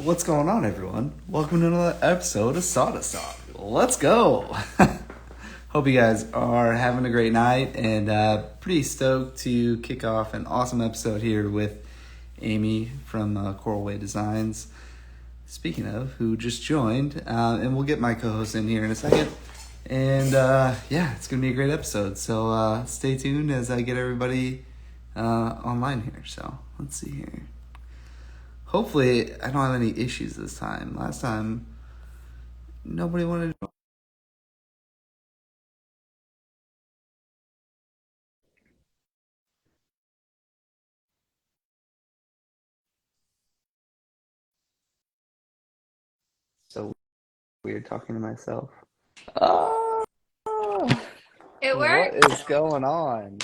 What's going on, everyone? Welcome to another episode of Sawdust Talk. Let's go! Hope you guys are having a great night and pretty stoked to kick off an awesome episode here with Amy from Coral Way Designs. Speaking of, who just joined, and we'll get my co-host in here in a second. And yeah, it's going to be a great episode. So stay tuned as I get everybody online here. So let's see here. Hopefully, I don't have any issues this time. Last time, nobody wanted to. So weird talking to myself. Oh, It what worked. is going on?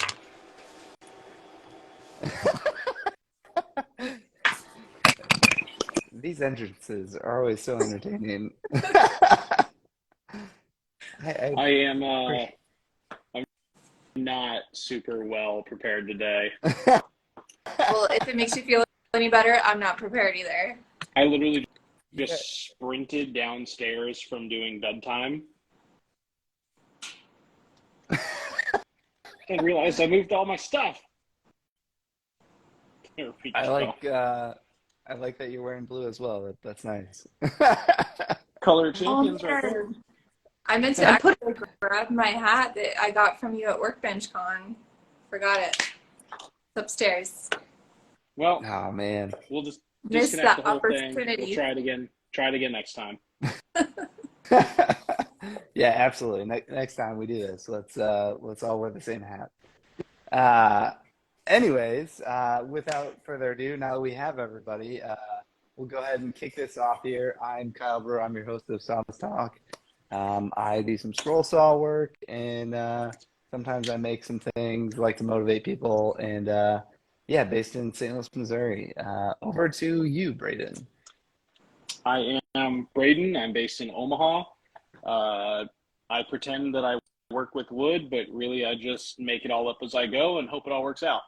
These entrances are always so entertaining. I am I'm not super well prepared today. Well, if it makes you feel any better, I'm not prepared either. I literally just sprinted downstairs from doing bedtime and realized I moved all my stuff. I like that you're wearing blue as well. That's nice. Color champions right there. I meant to actually grab my hat that I got from you at Workbench Con. Forgot it. It's upstairs. Well, Oh man. we'll just Missed disconnect that the whole thing. opportunity. We'll try it again. Try it again next time. Yeah, absolutely. Next time we do this, let's all wear the same hat. Anyways, without further ado, now that we have everybody, we'll go ahead and kick this off here. I'm Kyle Brewer. I'm your host of Sawdust Talk. I do some scroll saw work, and sometimes I make some things, like to motivate people, and yeah, based in St. Louis, Missouri. Over to you, Braden. I am Braden. I'm based in Omaha. I pretend that I work with wood, but really I just make it all up as I go and hope it all works out.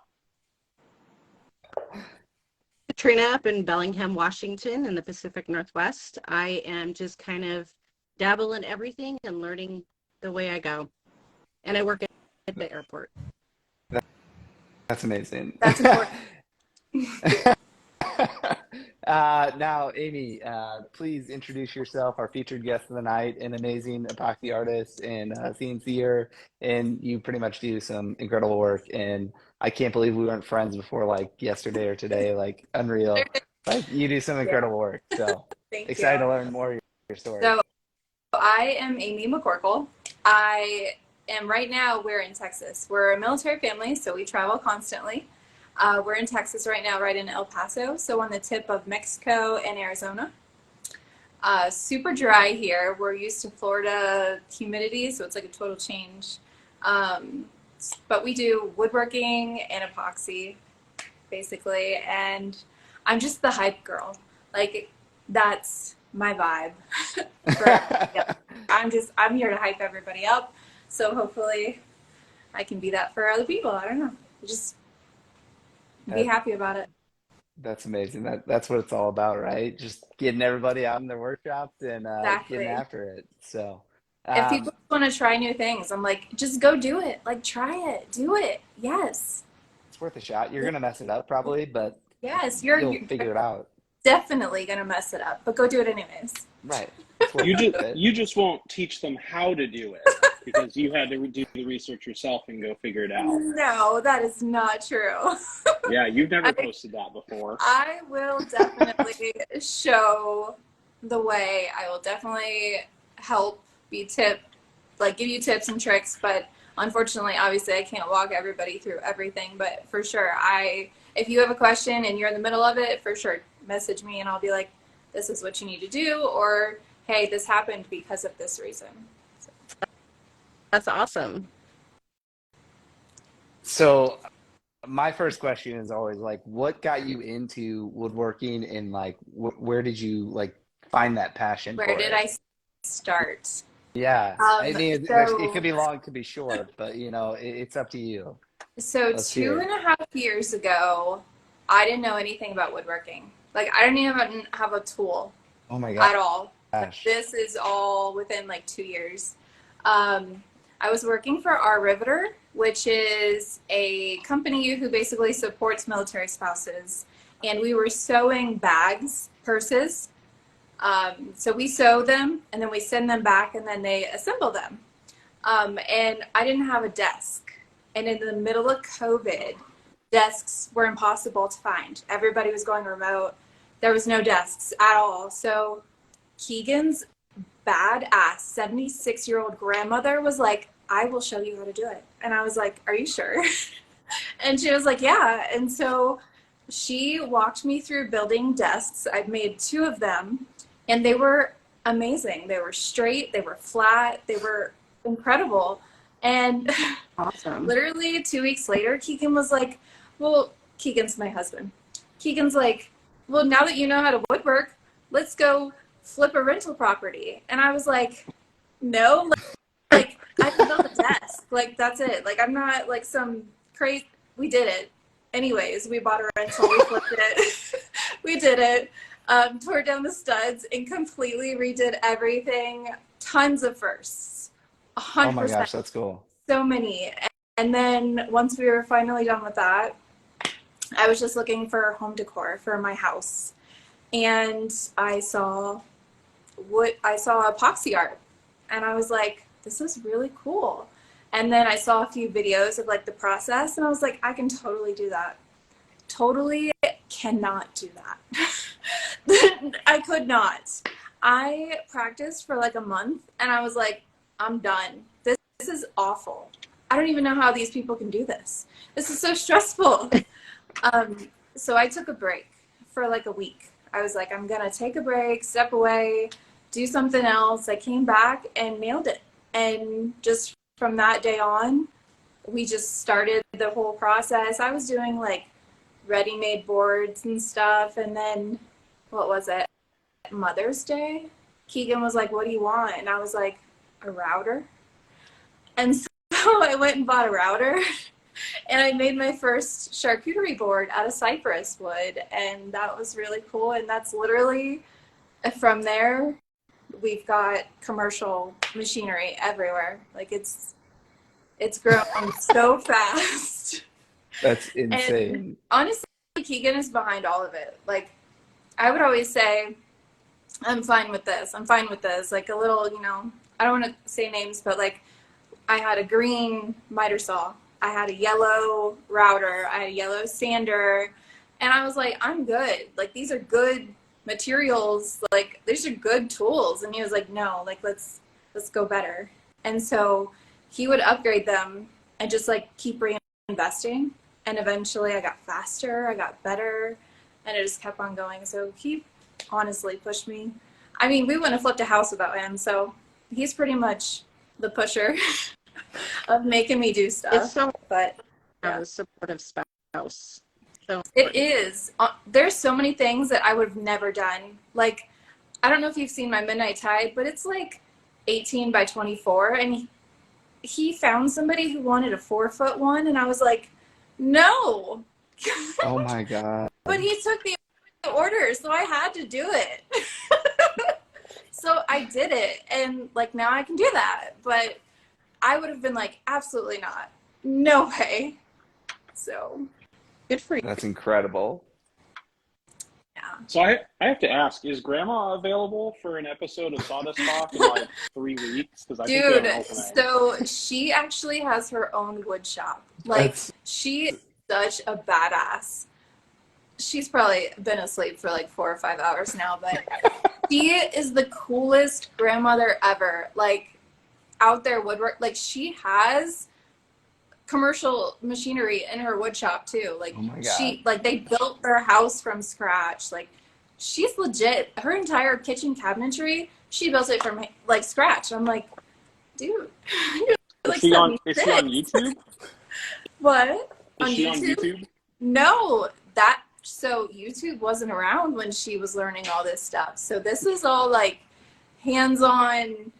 Katrina up in Bellingham, Washington in the Pacific Northwest. I am just kind of dabble in everything and learning the way I go. And I work at the airport. That's amazing. That's important. Now, Amy, please introduce yourself, our featured guest of the night, an amazing epoxy artist and CNCer, and you pretty much do some incredible work. And I can't believe we weren't friends before, like yesterday or today. Like unreal. Like you do some incredible work. So Thank excited to you. learn more of your story. So I am Amy McCorkle. I am right now, we're in Texas. We're a military family, so we travel constantly. We're in Texas right now, right in El Paso, so on the tip of Mexico and Arizona. Super dry here. We're used to Florida humidity, so it's like a total change. But we do woodworking and epoxy, basically, and I'm just the hype girl. Like, that's my vibe. I'm here to hype everybody up, so hopefully I can be that for other people. I don't know. Just be happy about it. That's amazing. That's what it's all about, right? Just getting everybody out in their workshops and Exactly. getting after it. So, If people want to try new things, I'm like, just go do it. Like, try it. Do it. Yes. it's worth a shot. You're gonna mess it up probably, but Yes. you'll figure it out. Definitely going to mess it up, but go do it anyways. Right. It's worth it. You just won't teach them how to do it because you had to do the research yourself and go figure it out. No, that is not true. Yeah, you've never posted that before. I will definitely show the way. I will definitely help give you tips and tricks, but unfortunately, obviously, I can't walk everybody through everything, but for sure, if you have a question and you're in the middle of it, for sure, message me and I'll be like, this is what you need to do, or hey, this happened because of this reason. That's awesome. So my first question is always like, what got you into woodworking and like, where did you like find that passion Where for did it? I start? Yeah, I mean, it could be long, it could be short, but it's up to you. So Let's hear two it. and a half years ago, I didn't know anything about woodworking. Like I didn't even have a tool Oh my at all. gosh. This is all within like 2 years. I was working for our Riveter, which is a company who basically supports military spouses. And we were sewing bags, purses. So we sew them and then we send them back and then they assemble them. And I didn't have a desk. And in the middle of COVID, desks were impossible to find. Everybody was going remote. There was no desks at all. So Keegan's badass 76-year-old grandmother was like, I will show you how to do it. And I was like, are you sure? And she was like, yeah. And so she walked me through building desks. I've made 2 of them and they were amazing. They were straight, they were flat, they were incredible. And Awesome. literally 2 weeks later, Keegan was like, well, Keegan's my husband. Keegan's like, well, now that you know how to woodwork, let's go flip a rental property. And I was like, no, like I can build a desk. Like, that's it. Like, I'm not like some crazy, we did it. Anyways, we bought a rental, we flipped it, we did it, tore down the studs and completely redid everything. Tons of firsts, 100%. Oh my gosh, that's cool. So many. And then once we were finally done with that, I was just looking for home decor for my house. And I saw epoxy art. And I was like, this is really cool. And then I saw a few videos of like the process and I was like, I can totally do that. Totally cannot do that. I could not. I practiced for like a month and I was like, I'm done. This is awful. I don't even know how these people can do this. This is so stressful. So I took a break for like a week. I was like, I'm gonna take a break, step away, do something else. I came back and nailed it. And just from that day on, we just started the whole process. I was doing like ready-made boards and stuff. And then, what was it? Mother's Day? Keegan was like, what do you want? And I was like, a router. And so I went and bought a router. And I made my first charcuterie board out of cypress wood. And that was really cool. And that's literally, from there, we've got commercial machinery everywhere. Like it's grown so fast. That's insane. And honestly, Keegan is behind all of it. Like I would always say, I'm fine with this. I'm fine with this. Like a little, I don't want to say names, but like I had a green miter saw. I had a yellow router. I had a yellow sander. And I was like, I'm good. Like these are good materials. Like these are good tools. And he was like, no, like let's go better. And so he would upgrade them and just like keep reinvesting. And eventually I got faster, I got better, and it just kept on going. So he honestly pushed me. I mean, we wouldn't have flipped a house without him. So he's pretty much the pusher of making me do stuff. It's so but a supportive spouse. So it is. There's so many things that I would have never done. Like, I don't know if you've seen my Midnight Tide, but it's like 18 by 24. And he found somebody who wanted a 4-foot one. And I was like, no. Oh my God. But he took the order, so I had to do it. So I did it. And like now I can do that. But I would have been like, absolutely not. No way. So good for you. That's incredible. yeah. So I have to ask, is Grandma available for an episode of Sawdust Talk in like 3 weeks? Because I think we have an Dude, opening. so she actually has her own wood shop. Like, she is such a badass. She's probably been asleep for like 4 or 5 hours now, but she is the coolest grandmother ever. Like, out there woodwork. Like, she has commercial machinery in her wood shop too. Like, Oh my God. like, they built their house from scratch. Like, she's legit. Her entire kitchen cabinetry, she built it from like scratch. I'm like, dude, you're like Is she on 76. YouTube? What? Is she on YouTube? No, so YouTube wasn't around when she was learning all this stuff. So this is all like hands-on.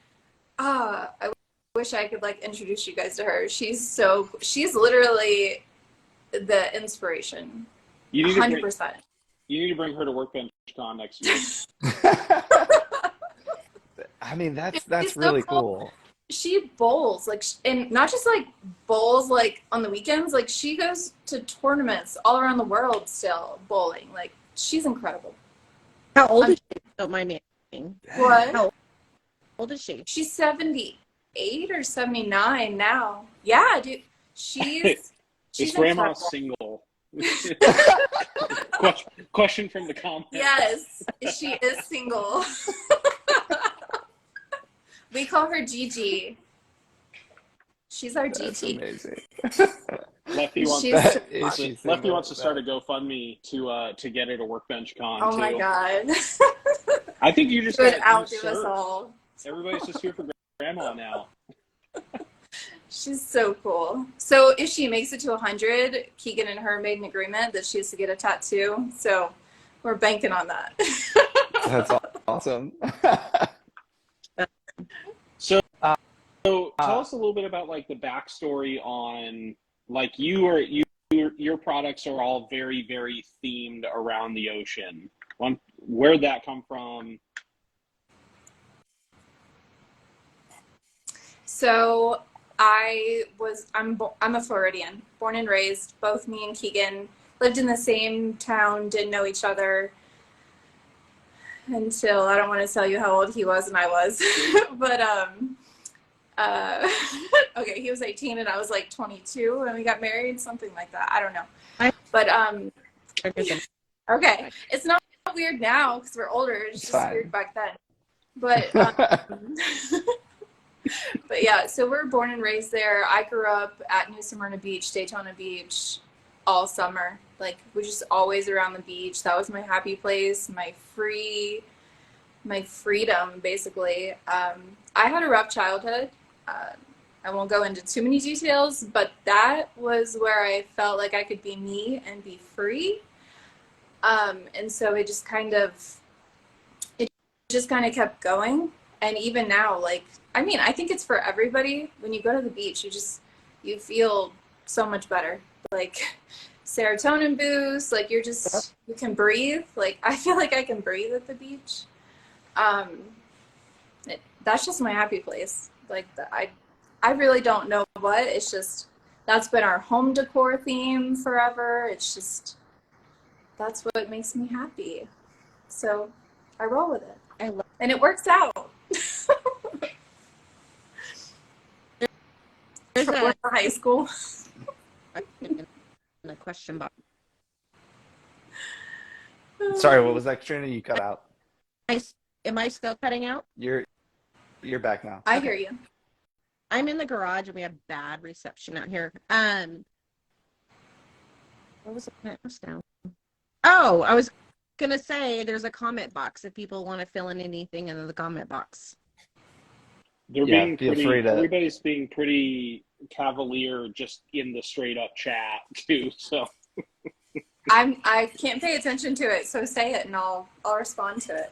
I wish I could like introduce you guys to her. She's literally the inspiration. You need 100%. You need to bring her to Workbench Con next year. I mean, She's that's so really cool. cool. She bowls, like, and not just like bowls like on the weekends. Like, she goes to tournaments all around the world still bowling. Like, she's incredible. How old is she? Don't mind me asking. What? How old is she? She's 78 or 79 now. Yeah, dude. Is She's Grandma incredible. single? Question from the comments. Yes, she is single. We call her Gigi. She's our That's GT. amazing. Lefty wants, She's Lefty wants to start a GoFundMe to get her to Workbench Con oh too. my god. I think you just Would got outdo us all. Everybody's just here for Grandma now. She's so cool. So if she makes it to 100, Keegan and her made an agreement that she has to get a tattoo. So we're banking on that. That's awesome. So tell us a little bit about like the backstory on like your products are all very, very themed around the ocean. Where'd that come from? So I'm a Floridian, born and raised. Both me and Keegan lived in the same town, didn't know each other until I don't want to tell you how old he was and I was, but okay, he was 18 and I was like 22 and we got married, something like that. I don't know, but okay, it's not weird now because we're older. It's just fine. weird back then, but. But yeah, so we're born and raised there. I grew up at New Smyrna Beach, Daytona Beach, all summer. Like, we're just always around the beach. That was my happy place, my freedom, basically. I had a rough childhood. I won't go into too many details, but that was where I felt like I could be me and be free. And so it just kind of kept going. And even now, like, I mean, I think it's for everybody. When you go to the beach, you feel so much better. Like, serotonin boost, like you can breathe. Like, I feel like I can breathe at the beach. That's just my happy place. Like, I really don't know what. It's just, that's been our home decor theme forever. It's just, that's what makes me happy. So I roll with it. And it works out. There's From high school. in the question box. Sorry, what was that, Katrina? You cut out. Am I still cutting out? You're back now. I hear you. I'm in the garage and we have bad reception out here. What was the next now? Oh, I was gonna say there's a comment box if people want to fill in anything in the comment box. Everybody's being pretty cavalier just in the straight up chat too. So I can't pay attention to it, so say it and I'll respond to it.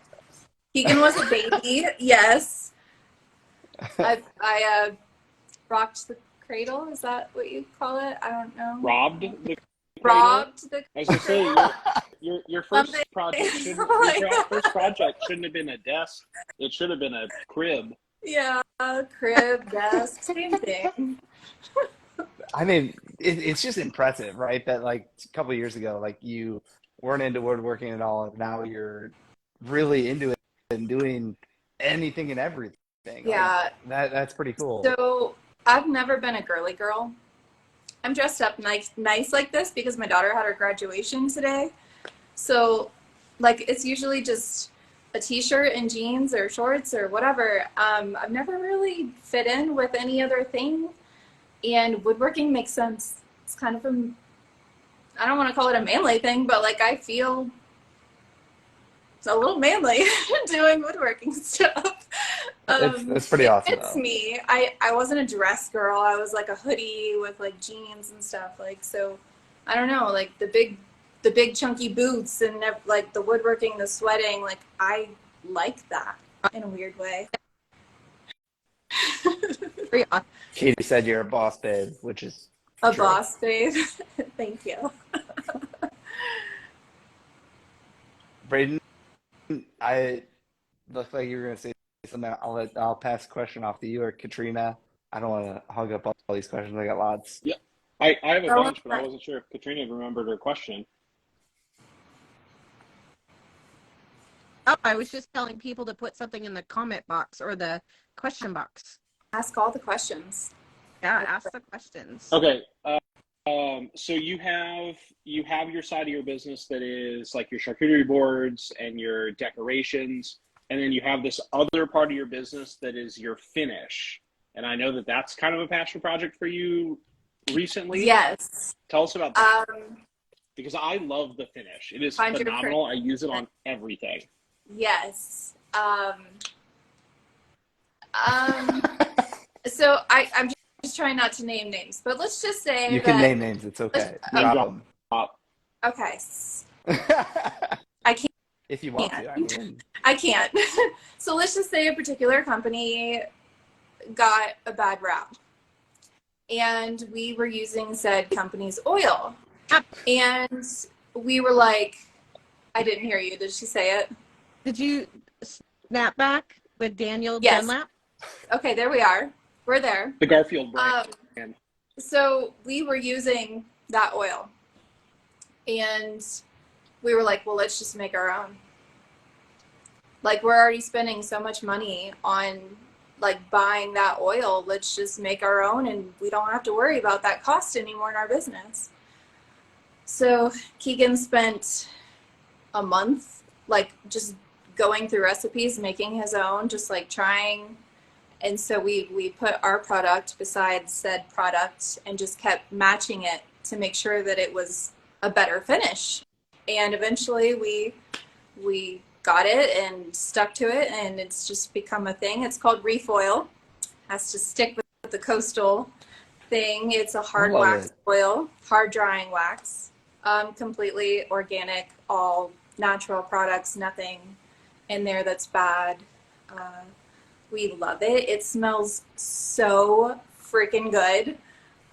Keegan was a baby, yes. I rocked the cradle. Is that what you call it? I don't know. Robbed the I was gonna say your first project shouldn't have been a desk. It should have been a crib. Yeah, crib, desk, same thing. I mean, it's just impressive, right? That like a couple of years ago, like you weren't into woodworking at all, and now you're really into it and doing anything and everything. Yeah, like, that's pretty cool. So I've never been a girly girl. I'm dressed up nice like this because my daughter had her graduation today. So, like, it's usually just a t-shirt and jeans or shorts or whatever. I've never really fit in with any other thing, and woodworking makes sense. It's kind of I don't want to call it a manly thing, but like I feel it's a little manly doing woodworking stuff. It's pretty awesome. It's me. I wasn't a dress girl. I was like a hoodie with like jeans and stuff. Like, so I don't know, like the big chunky boots and like the woodworking, the sweating, like I like that in a weird way. Katie said you're a boss babe, which is a true. boss babe. Thank you. Braden, I look like you were gonna say something. I'll pass the question off to you or Katrina. I don't want to hog up all these questions. I got lots. Yeah, I have a Go bunch, but I on. wasn't sure if Katrina remembered her question. Oh, I was just telling people to put something in the comment box or the question box. Ask all the questions. Yeah, ask the questions. Okay. So you have your side of your business that is like your charcuterie boards and your decorations, and then you have this other part of your business that is your finish. And I know that that's kind of a passion project for you recently. Yes. Tell us about that. Um, Because I love the finish. It is 100%. phenomenal. I use it on everything. Yes. So I'm just trying not to name names, but let's just say You can name names. It's okay. Name Drop drop. Okay. them. I can't. If you want to. I mean, I can't. So let's just say a particular company got a bad rap, and we were using said company's oil, and we were like, I didn't hear you. Did she say it? Did you snap back with Daniel Yes. Dunlap? Okay, there we are. We're there. The Garfield brand. So we were using that oil, and we were like, well, let's just make our own. Like, we're already spending so much money on like buying that oil. Let's just make our own, and we don't have to worry about that cost anymore in our business. So Keegan spent a month like just going through recipes, making his own, just like trying. And so we put our product beside said product and just kept matching it to make sure that it was a better finish. And eventually we got it and stuck to it, and it's just become a thing. It's called reef oil. Has to stick with the coastal thing. It's a hard wax oil, hard drying wax, completely organic, all natural products, nothing in there that's bad. We love it. It smells so freaking good.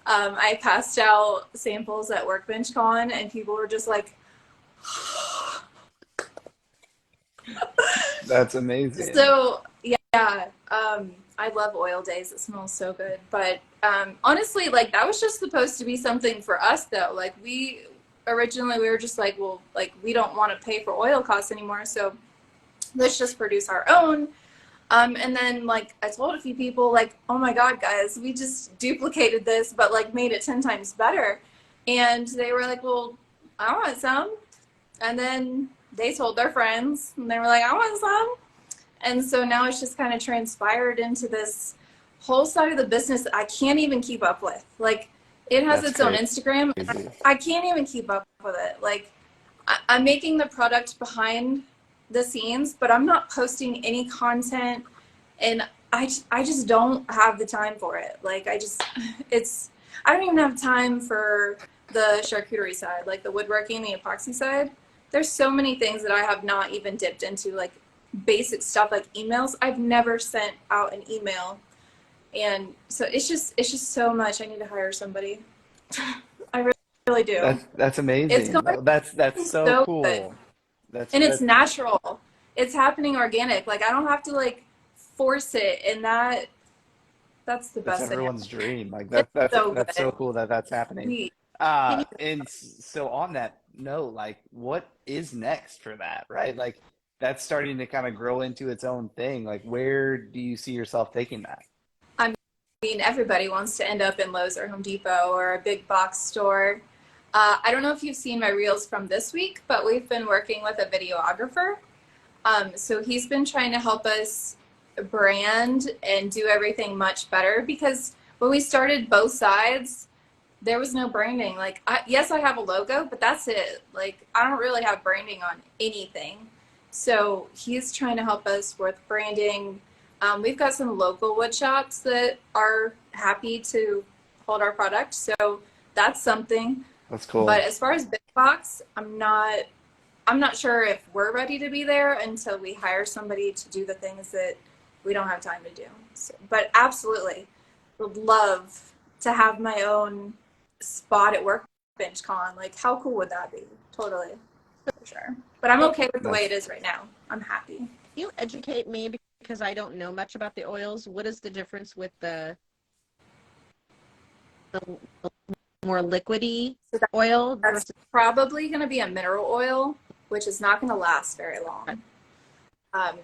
I passed out samples at Workbench Con, and people were just like, that's amazing. So yeah, I love oil days. It smells so good. But honestly, like, that was just supposed to be something for us, though. Like, originally we were just like, well, like, we don't want to pay for oil costs anymore, so let's just produce our own. And then, like, I told a few people, like, oh my God, guys, we just duplicated this, but like made it 10 times better. And they were like, well, I want some. And then they told their friends, and they were like, I want some. And so now it's just kind of transpired into this whole side of the business that I can't even keep up with. Like, it has its own Instagram. I can't even keep up with it. Like, I'm making the product behind the scenes, but I'm not posting any content, and I just don't have the time for it. Like, I don't even have time for the charcuterie side, like the woodworking, the epoxy side. There's so many things that I have not even dipped into, like basic stuff like emails. I've never sent out an email, and so it's just so much. I need to hire somebody. I really do. That's amazing. It's going That's so cool. good. It's natural. It's happening organic. Like, I don't have to like force it, and that's the best That's thing. everyone's dream. Like, It's that's so so good. cool that's happening. Sweet. And so on that note, like, what is next for that, right? Like, that's starting to kind of grow into its own thing. Like, where do you see yourself taking that? I mean, everybody wants to end up in Lowe's or Home Depot or a big box store. I don't know if you've seen my reels from this week, but we've been working with a videographer. So he's been trying to help us brand and do everything much better, because when we started both sides, there was no branding. Like, yes, I have a logo, but that's it. Like, I don't really have branding on anything. So he's trying to help us with branding. We've got some local wood shops that are happy to hold our product. So that's something. That's cool. But as far as big box, I'm not sure if we're ready to be there until we hire somebody to do the things that we don't have time to do. So, but absolutely, would love to have my own spot at Workbench Con. Like, how cool would that be? Totally. for sure. But I'm okay with the way it is right now. I'm happy. Can you educate me because I don't know much about the oils? What is the difference with the more liquidy So oil that's versus probably going to be a mineral oil, which is not going to last very long.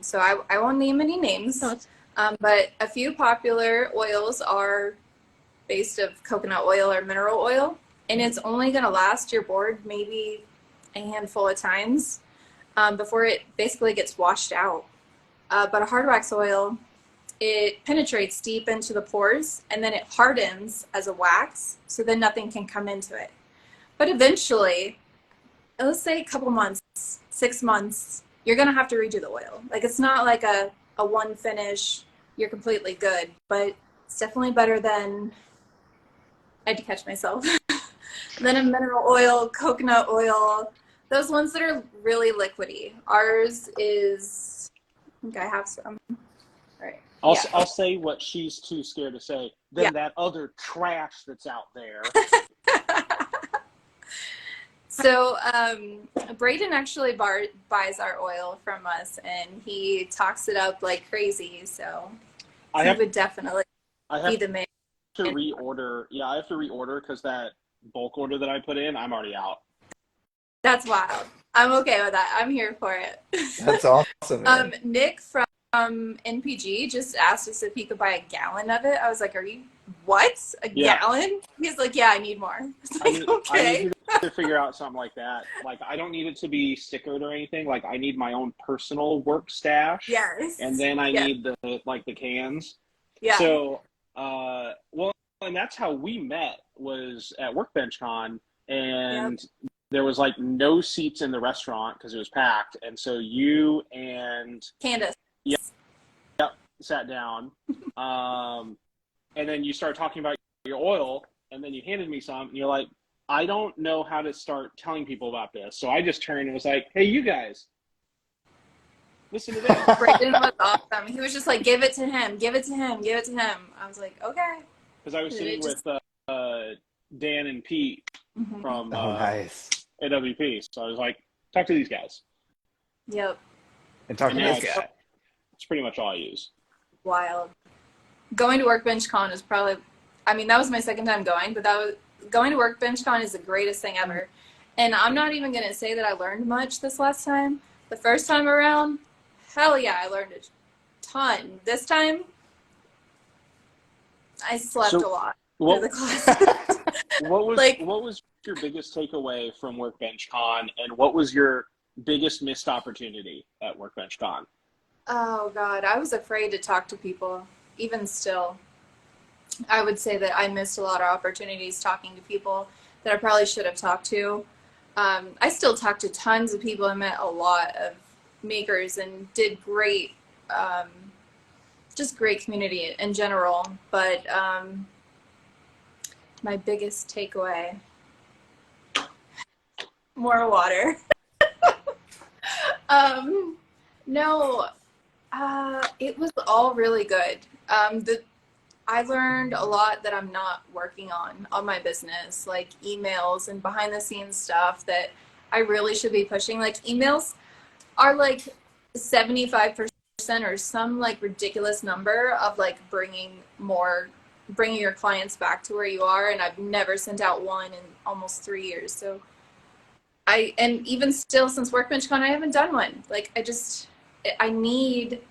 So I won't name any names, but a few popular oils are based of coconut oil or mineral oil, and it's only going to last your board maybe a handful of times before it basically gets washed out. But a hard wax oil, it penetrates deep into the pores and then it hardens as a wax, so then nothing can come into it. But eventually, let's say a couple months, 6 months, you're going to have to redo the oil. Like, it's not like a one finish, you're completely good, but it's definitely better than, I had to catch myself, than a mineral oil, coconut oil, those ones that are really liquidy. Ours is, I think I have some. All right. I'll say what she's too scared to say. Then that other trash that's out there. So Braden actually buys our oil from us, and he talks it up like crazy. So he would definitely be the man. To reorder. Yeah, I have to reorder because that bulk order that I put in, I'm already out. That's wild. I'm okay with that. I'm here for it. That's awesome, man. Nick from NPG just asked us if he could buy a gallon of it. I was like, "Are you what? A gallon?" He's like, "Yeah, I need more." It's like, okay. I need to figure out something like that. Like, I don't need it to be stickered or anything. Like, I need my own personal work stash. Yes. And then I need the cans. Yeah. So, well, and that's how we met, was at Workbench Con, and there was like no seats in the restaurant because it was packed. And so you and Candace. Sat down. And then you started talking about your oil, and then you handed me some, and you're like, I don't know how to start telling people about this. So I just turned and was like, hey, you guys, listen to this. Brayden was awesome. He was just like, give it to him, give it to him, give it to him. I was like, okay. Because I was sitting with Dan and Pete from nice. AWP. So I was like, talk to these guys. Yep. And talk to this guy. It's pretty much all I use. Wild. Going to Workbench Con is probably, I mean, that was my second time going, but going to Workbench Con is the greatest thing ever. And I'm not even going to say that I learned much this last time. The first time around, hell yeah, I learned a ton. This time, I slept a lot through the class. What was your biggest takeaway from Workbench Con, and what was your biggest missed opportunity at Workbench Con? Oh, God. I was afraid to talk to people. Even still, I would say that I missed a lot of opportunities talking to people that I probably should have talked to. I still talk to tons of people. I met a lot of makers and did great, just great community in general. But my biggest takeaway, more water. No, it was all really good. I learned a lot that I'm not working on my business, like emails and behind the scenes stuff that I really should be pushing. Like, emails are like 75% or some like ridiculous number of like bringing your clients back to where you are. And I've never sent out one in almost 3 years. So and even still since Workbench Con, I haven't done one. Like, I need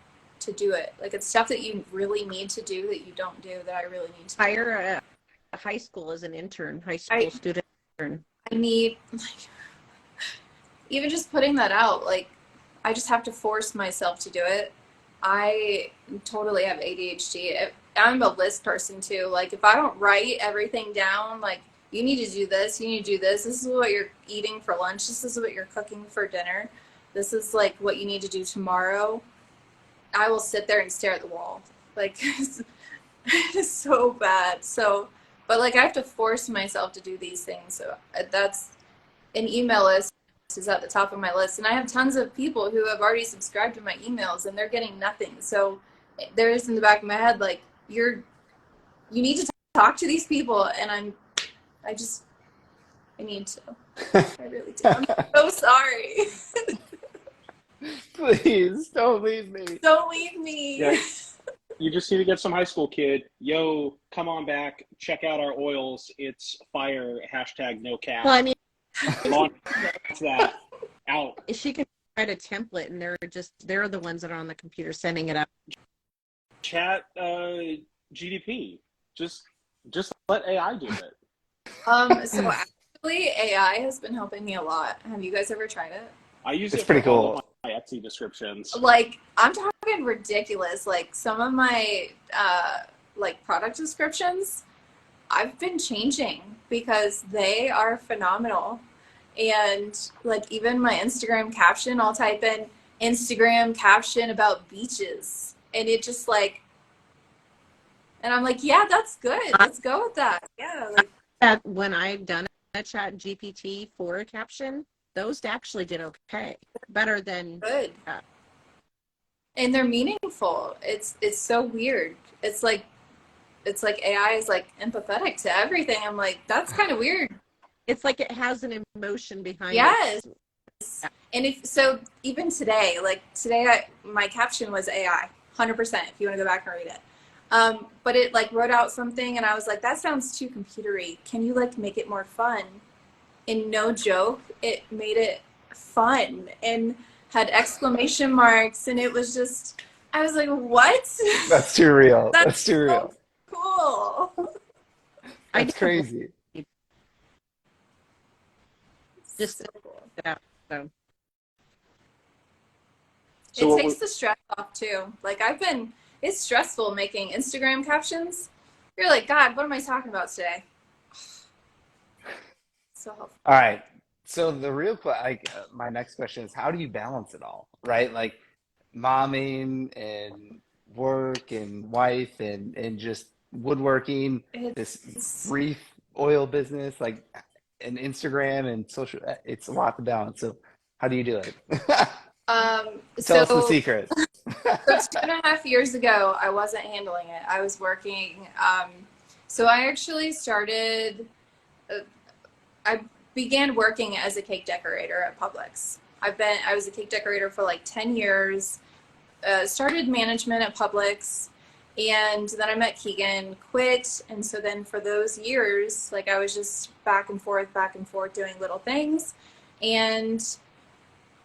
to do it. Like, it's stuff that you really need to do that you don't do that I really need to hire a high school as an intern, student intern. I need, like, even just putting that out, like, I just have to force myself to do it. I totally have ADHD. I'm a list person too. Like, if I don't write everything down, like, you need to do this, you need to do this. This is what you're eating for lunch. This is what you're cooking for dinner. This is like what you need to do tomorrow. I will sit there and stare at the wall. Like, it's so bad. So, but like, I have to force myself to do these things. So that's an email list is at the top of my list. And I have tons of people who have already subscribed to my emails and they're getting nothing. So there is in the back of my head, like, you need to talk to these people. And I need to. I really do. I'm so sorry. Please don't leave me. Don't leave me. Yeah. You just need to get some high school kid. Yo, come on back. Check out our oils. It's fire. Hashtag no cap. Well, I mean, Launch that out. she can write a template, and they're the ones that are on the computer sending it up. Chat GDP. Just let AI do it. So actually, AI has been helping me a lot. Have you guys ever tried it? I use It's it pretty for all cool. of my Etsy descriptions. Like, I'm talking ridiculous. Like, some of my like product descriptions, I've been changing because they are phenomenal. And like, even my Instagram caption, I'll type in Instagram caption about beaches, and it just like, and I'm like, yeah, that's good. Let's go with that. Yeah, like, When I've done a chat GPT for a caption, those actually did okay, better than good. And they're meaningful. It's so weird. It's like AI is like empathetic to everything. I'm like, that's kind of weird. It's like it has an emotion behind Yes. it. And if so, even today, like today, my caption was AI, 100%. If you want to go back and read it, but it like wrote out something, and I was like, that sounds too computery. Can you like make it more fun? And no joke, it made it fun and had exclamation marks, and it was just, I was like, what? That's too real. That's That's too real. so cool. That's crazy. Just so cool. that. So. So It takes the stress off too. Like it's stressful making Instagram captions. You're like, God, what am I talking about today? So helpful. All right. So the real my next question is, how do you balance it all, right? Like momming and work and wife and just woodworking, this It's brief oil business, like and Instagram and social. It's a lot to balance. So how do you do it? Tell us the so secret. so 2.5 years ago, I wasn't handling it. I was working. So I actually started. I began working as a cake decorator at Publix. I was a cake decorator for like 10 years. Started management at Publix, and then I met Keegan, quit, and so then for those years, like I was just back and forth doing little things. And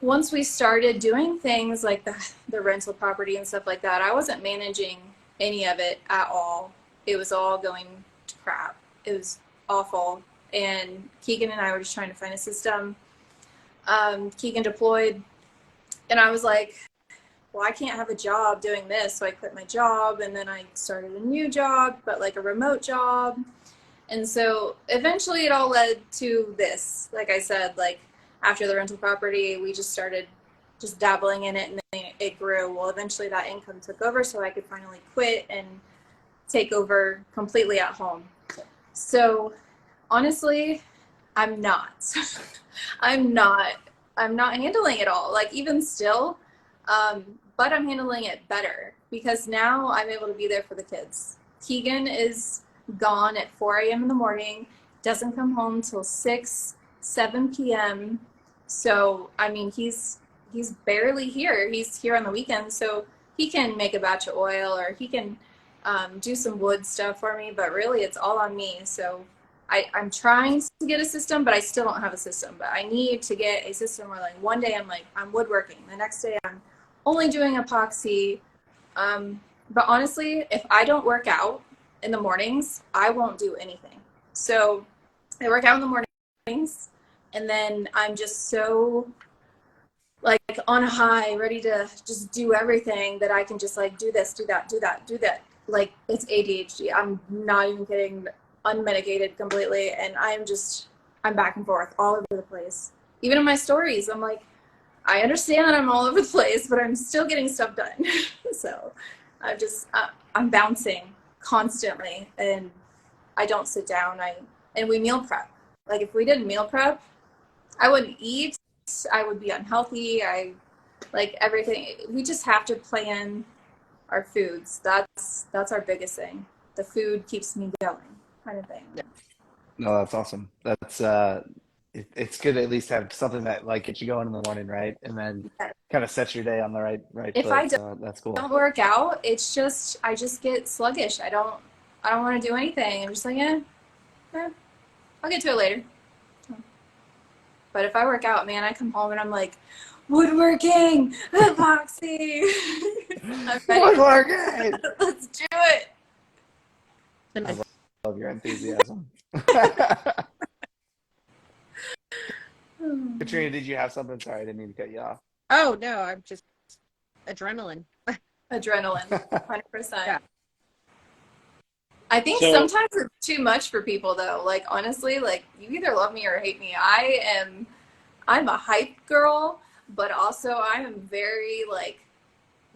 once we started doing things like the rental property and stuff like that, I wasn't managing any of it at all. It was all going to crap. It was awful. And Keegan and I were just trying to find a system. Keegan deployed, and I was like, well, I can't have a job doing this. So I quit my job, and then I started a new job, but like a remote job. And so eventually it all led to this. Like I said, like after the rental property, we just started just dabbling in it, and then it grew. Well, eventually that income took over, so I could finally quit and take over completely at home. So honestly, I'm not. I'm not handling it all. Like even still, but I'm handling it better because now I'm able to be there for the kids. Keegan is gone at 4 a.m. in the morning, doesn't come home till 6, 7 p.m. So, I mean, he's barely here. He's here on the weekends, so he can make a batch of oil or he can do some wood stuff for me, but really it's all on me. So I'm trying to get a system, but I still don't have a system. But I need to get a system where like one day I'm woodworking. The next day I'm only doing epoxy. But honestly, if I don't work out in the mornings, I won't do anything. So I work out in the mornings, and then I'm just so like on a high, ready to just do everything that I can just like do this, do that, do that, do that. Like it's ADHD. I'm not even kidding. Unmedicated completely, and I'm back and forth all over the place. Even in my stories, I'm like, I understand that I'm all over the place, but I'm still getting stuff done. So I'm bouncing constantly, and I don't sit down. And we meal prep. Like if we didn't meal prep, I wouldn't eat. I would be unhealthy. I like everything. We just have to plan our foods. That's our biggest thing. The food keeps me going, kind of thing. No, that's awesome. That's it's good to at least have something that like gets you going in the morning, right? And then kind of sets your day on the right If I foot. So that's cool. don't work out, it's just I just get sluggish. I don't want to do anything. I'm just like, I'll get to it later. But if I work out, man, I come home and I'm like, woodworking, epoxy. I'm ready. Woodworking! Let's do it. I love your enthusiasm. Katrina, did you have something? Sorry, I didn't mean to cut you off. Oh no, I'm just adrenaline. Adrenaline, 100%. Yeah. I think sometimes it's too much for people though. Like honestly, like you either love me or hate me. I'm a hype girl, but also I am very like,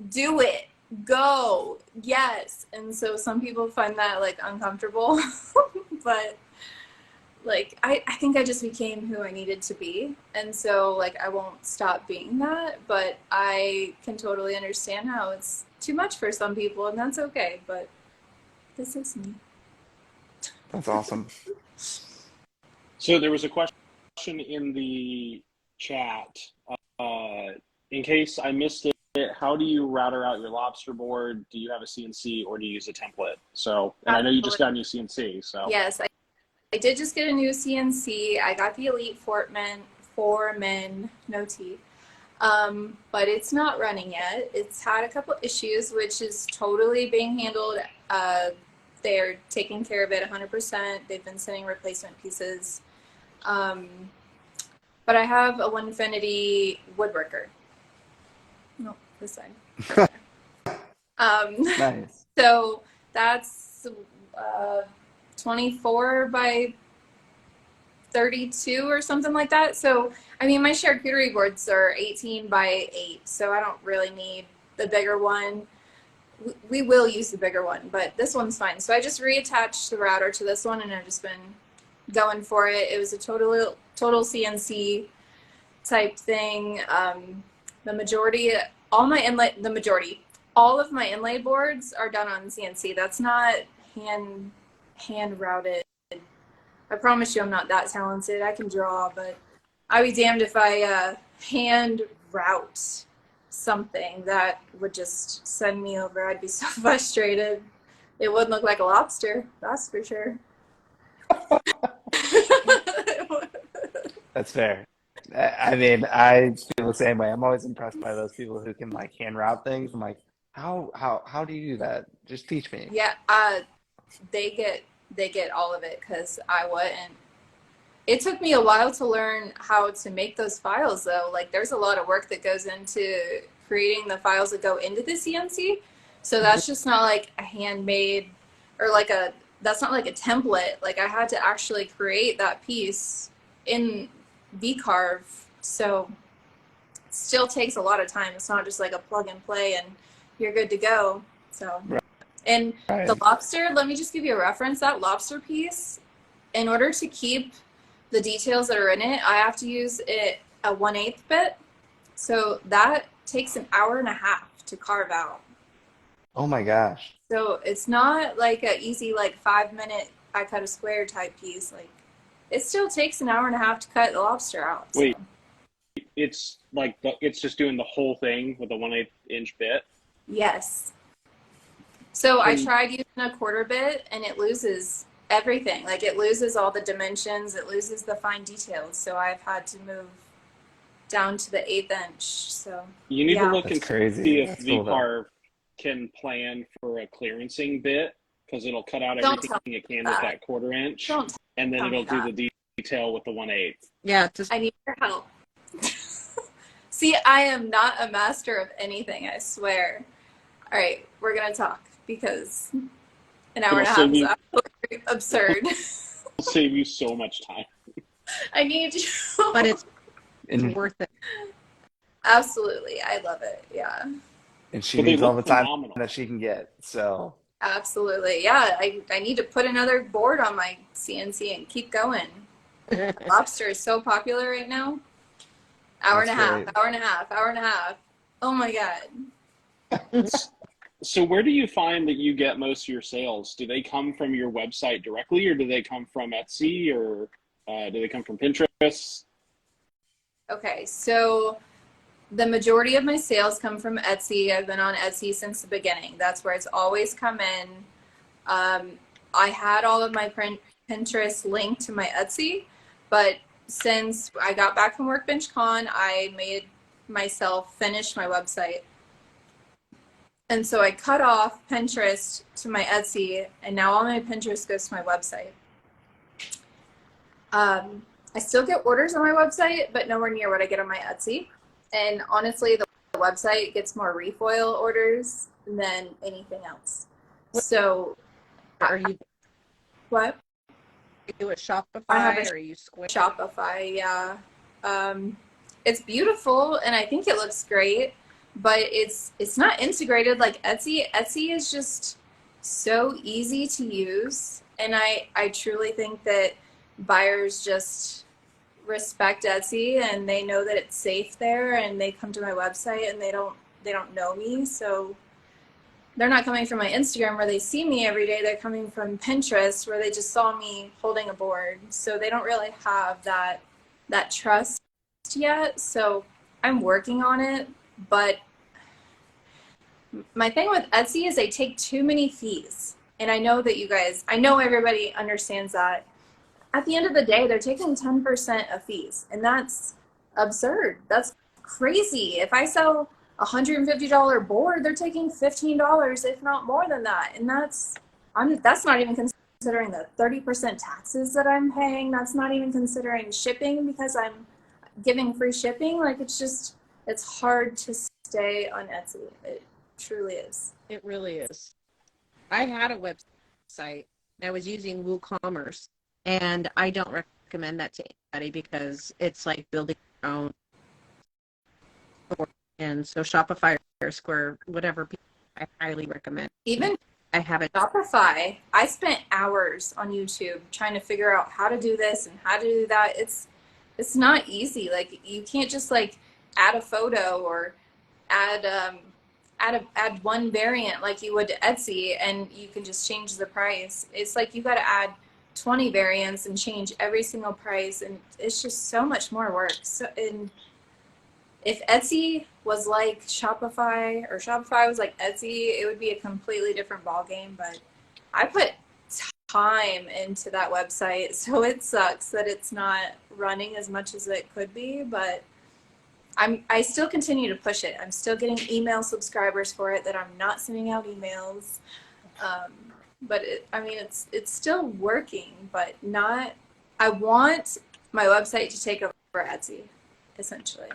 do it, go, yes. And so some people find that like uncomfortable, but like I think I just became who I needed to be. And so like I won't stop being that, but I can totally understand how it's too much for some people and that's okay. But this is me. That's awesome. So there was a question in the chat. In case I missed it, how do you router out your lobster board? Do you have a CNC or do you use a template? So, and I know you just got a new CNC. So yes, I did just get a new CNC. I got the Elite Foreman, no T. But it's not running yet. It's had a couple issues, which is totally being handled. They're taking care of it 100%. They've been sending replacement pieces. But I have a Winfinity woodworker. No, this side. Nice. So that's 24 by 32 or something like that. So, I mean, my charcuterie boards are 18 by 8, so I don't really need the bigger one. We will use the bigger one, but this one's fine. So I just reattached the router to this one, and I've just been going for it. It was a total CNC type thing. The majority, all of my inlay boards are done on CNC. That's not hand routed. I promise you I'm not that talented. I can draw, but I'd be damned if I hand route something that would just send me over. I'd be so frustrated. It wouldn't look like a lobster, that's for sure. That's fair. I mean, I feel the same way. I'm always impressed by those people who can like hand route things. I'm like, how do you do that? Just teach me. Yeah, they get all of it because I wouldn't. It took me a while to learn how to make those files though. Like there's a lot of work that goes into creating the files that go into the CNC. So that's just not like a handmade or that's not like a template. Like I had to actually create that piece in VCarve. So it still takes a lot of time. It's not just like a plug and play and you're good to go. So, and the lobster, let me just give you a reference. That lobster piece, in order to keep the details that are in it, I have to use it a 1/8 bit. So that takes an hour and a half to carve out. Oh my gosh. So it's not like a easy, like 5-minute, I cut a square type piece. Like it still takes an hour and a half to cut the lobster out. So. Wait, it's like it's just doing the whole thing with a 1/8 inch bit? Yes. So I tried using a 1/4 bit and it loses everything. Like it loses all the dimensions, it loses the fine details. So I've had to move down to the 1/8 inch. So you need to look That's and crazy. see if That's cool, VCarve can plan for a clearancing bit, because it'll cut out everything it can with that 1/4 inch, and then it'll do the detail with the 1/8. Yeah, I need your help. See, I am not a master of anything, I swear. All right, we're gonna talk because an hour and a half is absolutely absurd. It'll save you so much time. I need you. but it's worth it. Absolutely, I love it. Yeah. And she But they needs all look the time phenomenal. that she can get. So Absolutely. Yeah, I need to put another board on my CNC and keep going. Lobster is so popular right now. Hour and a half. Oh my God. So where do you find that you get most of your sales? Do they come from your website directly, or do they come from Etsy, or? Do they come from Pinterest? Okay, so the majority of my sales come from Etsy. I've been on Etsy since the beginning. That's where it's always come in. I had all of my Pinterest linked to my Etsy, but since I got back from Workbench Con, I made myself finish my website. And so I cut off Pinterest to my Etsy, and now all my Pinterest goes to my website. I still get orders on my website, but nowhere near what I get on my Etsy. And honestly, the website gets more refoil orders than anything else. So, Are you what? do it Shopify I have a or are you Square? Shopify, yeah. It's beautiful, and I think it looks great, but it's not integrated like Etsy. Etsy is just so easy to use, and I truly think that buyers just respect Etsy and they know that it's safe there, and they come to my website and they don't know me, so they're not coming from my Instagram where they see me every day. They're coming from Pinterest where they just saw me holding a board. So they don't really have that trust yet. So I'm working on it. But my thing with Etsy is they take too many fees. And I know that I know everybody understands that. At the end of the day, they're taking 10% of fees. And that's absurd. That's crazy. If I sell $150 board, they're taking $15, if not more than that. And that's not even considering the 30% taxes that I'm paying. That's not even considering shipping because I'm giving free shipping. Like, it's hard to stay on Etsy. It truly is. It really is. I had a website and I was using WooCommerce, and I don't recommend that to anybody because it's like building your own. And so Shopify or Square, whatever, I highly recommend. Even I have it. Shopify, I spent hours on YouTube trying to figure out how to do this and how to do that. It's not easy. Like, you can't just like add a photo or add one variant like you would to Etsy and you can just change the price. It's like you got to add 20 variants and change every single price, and it's just so much more work. So, and if Etsy was like Shopify or Shopify was like Etsy, it would be a completely different ballgame. But I put time into that website, so it sucks that it's not running as much as it could be. But I still continue to push it. I'm still getting email subscribers for it that I'm not sending out emails. But it's still working, but not. I want my website to take over Etsy, essentially.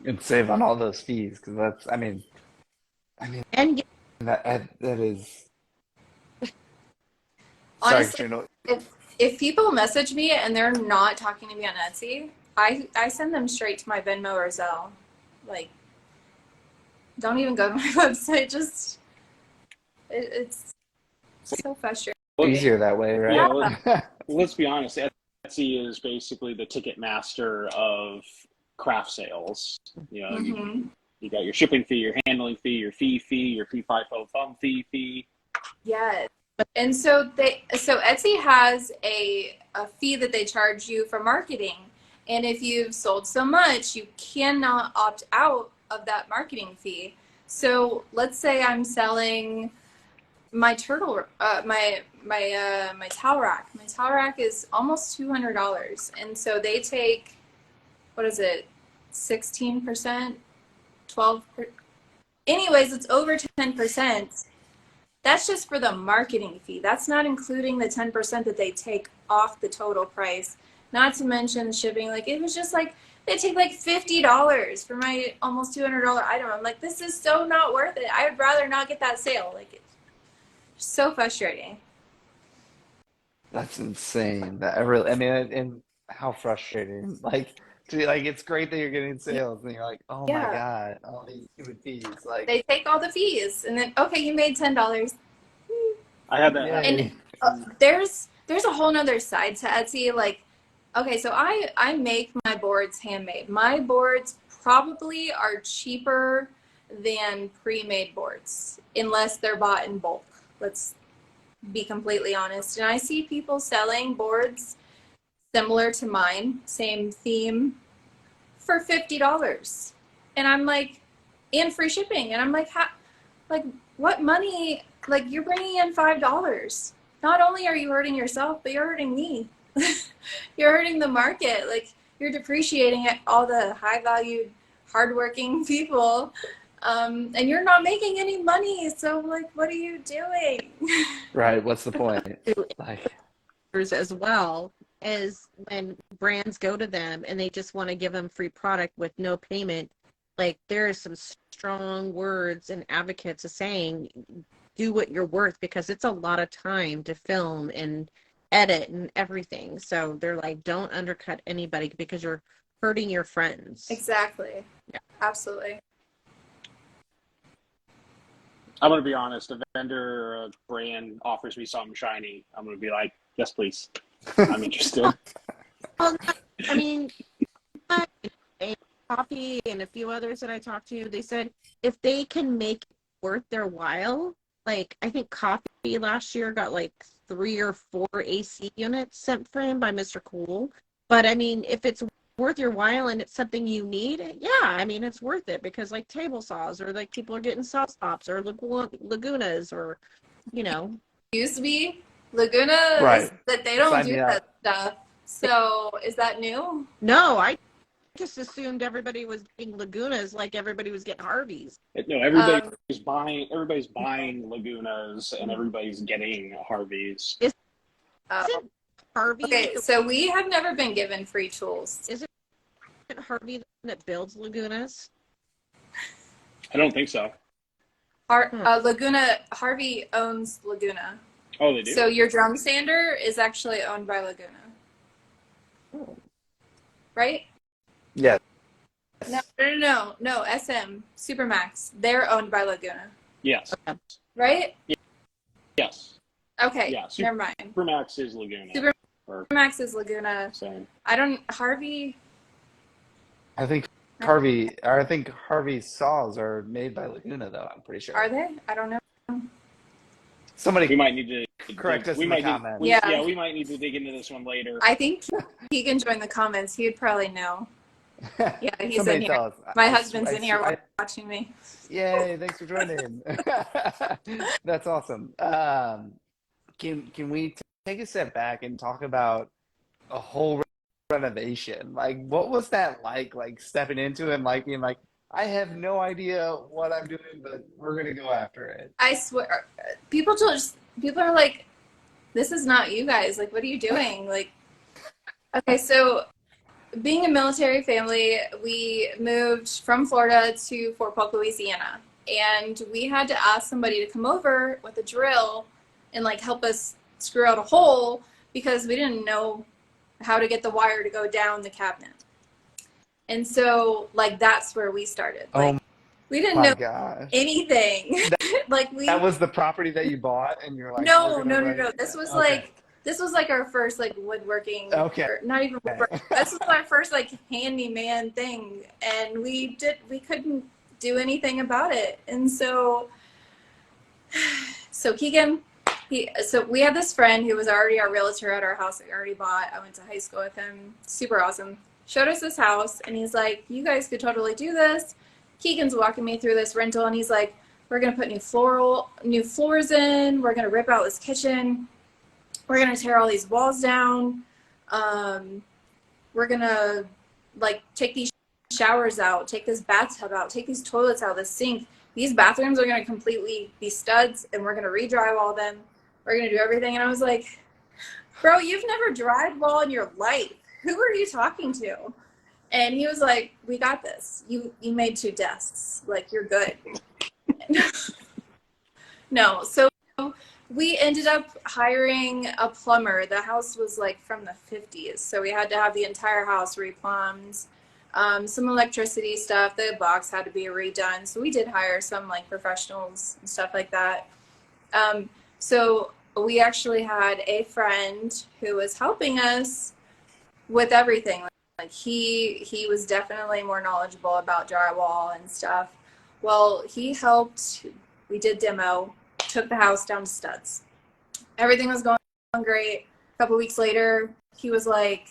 And save on all those fees because that's, And that is. Honestly, Sorry, if people message me and they're not talking to me on Etsy, I send them straight to my Venmo or Zelle. Like, don't even go to my website. Just it's so frustrating. easier that way, right? Yeah, let's be honest. Etsy is basically the ticket master of craft sales. You know, you got your shipping fee, your handling fee, your fee, your fee-fi-fo thumb fee. Yes. And so Etsy has a fee that they charge you for marketing. And if you've sold so much, you cannot opt out of that marketing fee. So let's say I'm selling my turtle, my towel rack. My towel rack is almost $200, and so they take, what is it, 16%, 12%. Anyways, it's over 10%. That's just for the marketing fee. That's not including the 10% that they take off the total price. Not to mention shipping. Like, it was just like they take like $50 for my almost $200 item. I'm like, this is so not worth it. I would rather not get that sale. Like, it's so frustrating. That's insane. And how frustrating. Like, it's great that you're getting sales, and you're like, oh my God, all these stupid fees. Like, they take all the fees, and then okay, you made $10. I had that. Yay. And there's a whole nother side to Etsy. Like, okay, so I make my boards handmade. My boards probably are cheaper than pre-made boards, unless they're bought in bulk. Let's be completely honest. And I see people selling boards similar to mine, same theme, for $50. And I'm like, and free shipping. And I'm like, like, what money? Like, you're bringing in $5. Not only are you hurting yourself, but you're hurting me. You're hurting the market. Like, you're depreciating all the high valued, hardworking people. And you're not making any money. So, like, what are you doing? Right. What's the point? Like, As well as when brands go to them and they just want to give them free product with no payment, like there are some strong words and advocates of saying do what you're worth, because it's a lot of time to film and edit and everything. So they're like, don't undercut anybody because you're hurting your friends. Exactly. Yeah. Absolutely. I'm going to be honest. A vendor or a brand offers me something shiny, I'm going to be like, yes, please. I'm interested. Well, I mean, a Coffee and a few others that I talked to, they said if they can make it worth their while, like I think Coffee last year got like 3 or 4 AC units sent for him by Mr. Cool. But I mean, if it's worth your while and it's something you need, yeah, I mean, it's worth it, because like table saws, or like people are getting saw stops or Lagunas, or, you know. Used to be Laguna, right. that they don't Sign do me that up. stuff. So is that new? No, I just assumed everybody was getting Lagunas like everybody was getting Harveys. No, everybody's buying Lagunas and everybody's getting Harveys. Isn't Harvey? Okay, so we have never been given free tools. Isn't Harvey that builds Lagunas? I don't think so. Laguna, Harvey owns Laguna. Oh, they do? So your drum sander is actually owned by Laguna. Oh. Right? Yes. No, SM, Supermax. They're owned by Laguna. Yes. Right? Yes. Okay, Yeah, never mind. Supermax is Laguna. Supermax is Laguna. Same. Harvey. I think Harvey's saws are made by Laguna, though. I'm pretty sure. Are they? I don't know. Somebody We might need to correct us in the comments. Yeah, we might need to dig into this one later. I think he can join the comments. He'd probably know. Yeah, he's Somebody in here. tell us. My husband's in here watching me. Yay! Thanks for joining. That's awesome. Can we take a step back and talk about a whole renovation? Like, what was that like? Like stepping into it and like being like, I have no idea what I'm doing, but we're gonna go after it. I swear, people are like, this is not you guys. Like, what are you doing? Like, okay, so being a military family, we moved from Florida to Fort Polk, Louisiana, and we had to ask somebody to come over with a drill and like help us screw out a hole because we didn't know how to get the wire to go down the cabinet. And so, like, that's where we started. Like, we didn't know anything. Like that was the property that you bought, and you're like, no. This was like our first like woodworking. Okay. Not even woodworking. This was our first like handyman thing, and we couldn't do anything about it. And so Keegan, so we had this friend who was already our realtor at our house that we already bought. I went to high school with him. Super awesome. Showed us this house, and he's like, you guys could totally do this. Keegan's walking me through this rental, and he's like, we're going to put new floors in. We're going to rip out this kitchen. We're going to tear all these walls down. We're going to, like, take these showers out, take this bathtub out, take these toilets out, this sink. These bathrooms are going to completely be studs, and we're going to re-drywall them. We're going to do everything. And I was like, bro, you've never drywalled in your life. Who are you talking to? And he was like, we got this. You made 2 desks. Like, you're good. No. So we ended up hiring a plumber. The house was like from the 50s. So we had to have the entire house replumbed. Some electricity stuff. The box had to be redone. So we did hire some like professionals and stuff like that. So we actually had a friend who was helping us with everything. Like he was definitely more knowledgeable about drywall and stuff. Well, he helped. We did demo, took the house down to studs. Everything was going great. A couple weeks later, he was like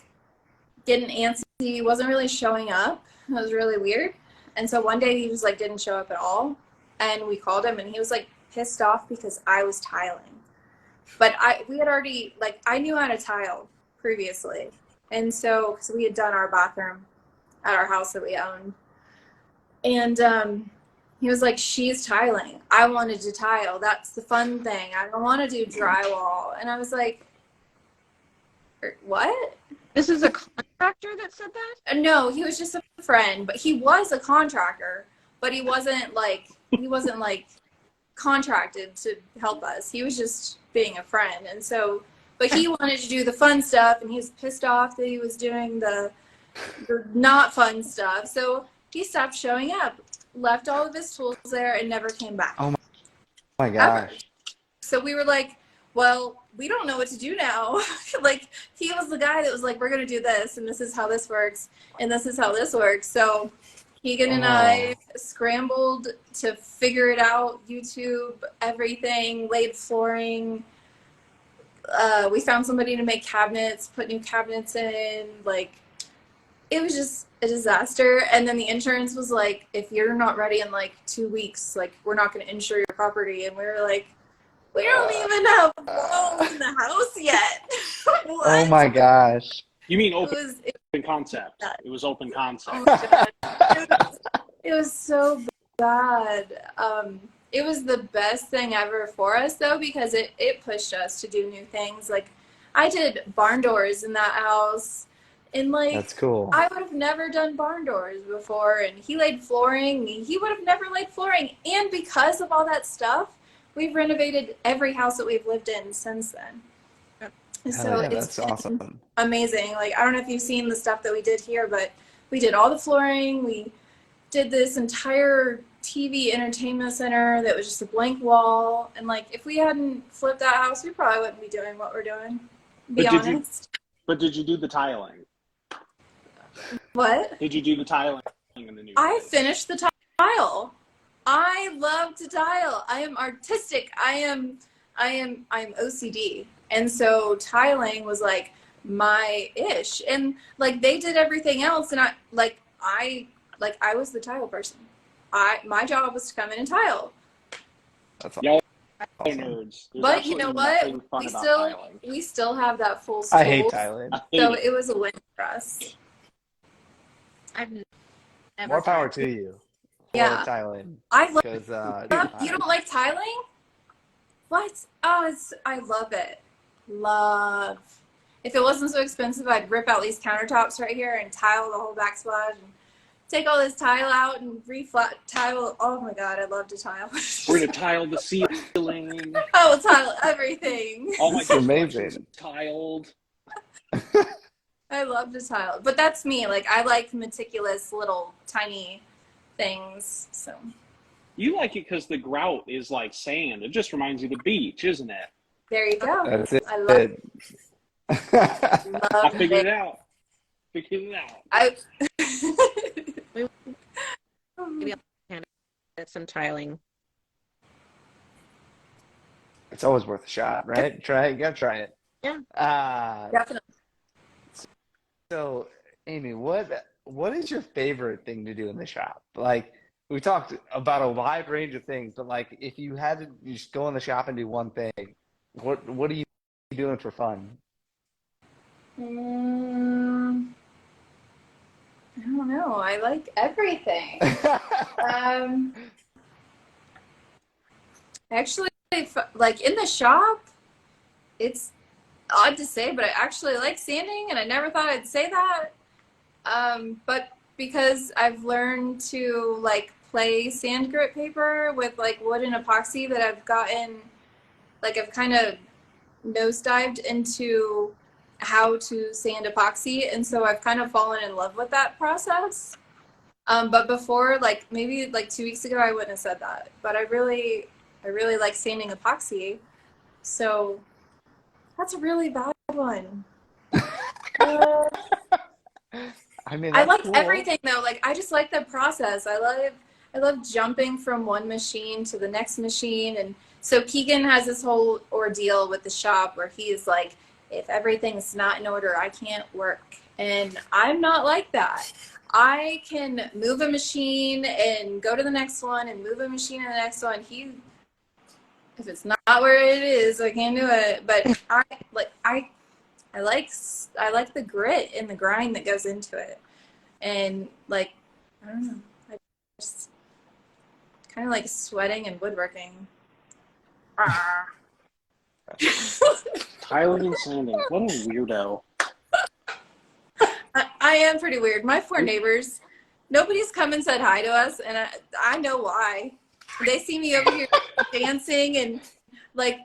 getting antsy. He wasn't really showing up. It was really weird. And so one day he just like didn't show up at all. And we called him and he was like pissed off because I was tiling. But we had already, like, I knew how to tile previously. And so, because we had done our bathroom at our house that we owned. And he was like, she's tiling. I wanted to tile. That's the fun thing. I don't want to do drywall. And I was like, what? This is a contractor that said that? No, he was just a friend, but he was a contractor, but he wasn't like contracted to help us. He was just being a friend. And so, but he wanted to do the fun stuff, and he was pissed off that he was doing the not fun stuff. So he stopped showing up, left all of his tools there, and never came back. Oh my gosh. So we were like, well, we don't know what to do now. Like, he was the guy that was like, we're going to do this, and this is how this works, and this is how this works. So Keegan and I scrambled to figure it out, YouTube, everything, laid flooring. We found somebody to make cabinets, put new cabinets in. Like, it was just a disaster. And then the insurance was like, if you're not ready in like 2 weeks, like, we're not going to insure your property. And we were like, we don't even have walls in the house yet. What? Oh my gosh. You mean open concept? It was open concept. Oh my God. It was so bad. It was the best thing ever for us, though, because it pushed us to do new things. Like, I did barn doors in that house, and like, That's cool. I would have never done barn doors before, and he laid flooring. He would have never laid flooring, and because of all that stuff, we've renovated every house that we've lived in since then. So yeah, it's that's awesome. amazing. Like, I don't know if you've seen the stuff that we did here, but we did all the flooring. We did this entire TV entertainment center that was just a blank wall. And like, if we hadn't flipped that house, we probably wouldn't be doing what we're doing. Be honest. But did you do the tiling? What? Did you do the tiling in the new I place? finished the tile. I love to tile. I am artistic. I am OCD. And so tiling was like my ish. And like, they did everything else, and I was the tile person. My job was to come in and tile. That's Y'all awesome. nerds. There's But you know what? nothing fun about tiling. We still have that full school. I hate tiling. So it was a win for us. I've never More power tried. to you. Yeah. For tiling. I love. Because You don't like tiling? What? Oh, I love it. Love. If it wasn't so expensive, I'd rip out these countertops right here and tile the whole backsplash and take all this tile out and tile. Oh my God, I love to tile. We're gonna tile the ceiling. I will tile everything. All my It's amazing. construction's tiled. I love to tile, but that's me. Like, I like meticulous little tiny things. So You like it because the grout is like sand. It just reminds you of the beach, isn't it? there you go. That's it. I love I love figured it. it out. Figured it out. Maybe I'll get some tiling. It's always worth a shot, right? Try it. You gotta try it. Yeah. Definitely. So, Amy, what is your favorite thing to do in the shop? Like, we talked about a wide range of things, but like, if you had to just go in the shop and do one thing, what are you doing for fun? I don't know. I like everything. Actually, like, in the shop, it's odd to say, but I actually like sanding, and I never thought I'd say that. But because I've learned to like play sand grit paper with like wood and epoxy, that I've gotten, like, I've kind of nosedived into how to sand epoxy, and so I've kind of fallen in love with that process. But before, like, maybe like 2 weeks ago, I wouldn't have said that. But I really like sanding epoxy. So that's a really bad one. I mean, I that's like cool. everything though. Like, I just like the process. I love jumping from one machine to the next machine and So Keegan has this whole ordeal with the shop where he's like, if everything's not in order, I can't work. And I'm not like that. I can move a machine and go to the next one and move a machine to the next one. If it's not where it is, I can't do it. But I like the grit and the grind that goes into it. And like, I don't know, I just kind of like sweating and woodworking. Tiling and sanding. What a weirdo. I am pretty weird. My 4 neighbors, nobody's come and said hi to us, and I know why. They see me over here dancing, and like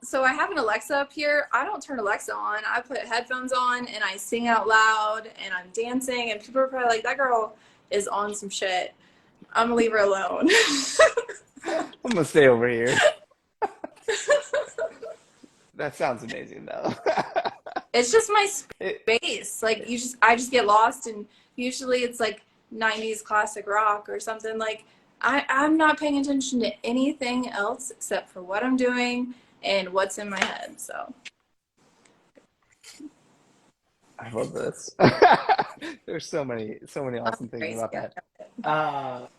so I have an Alexa up here. I don't turn Alexa on. I put headphones on and I sing out loud and I'm dancing, and people are probably like, that girl is on some shit. I'm gonna leave her alone. I'm gonna stay over here. That sounds amazing, though. It's just my space. Like I just get lost, and usually it's like 90s classic rock or something. Like I'm not paying attention to anything else except for what I'm doing and what's in my head. So I love this. There's so many awesome things about that.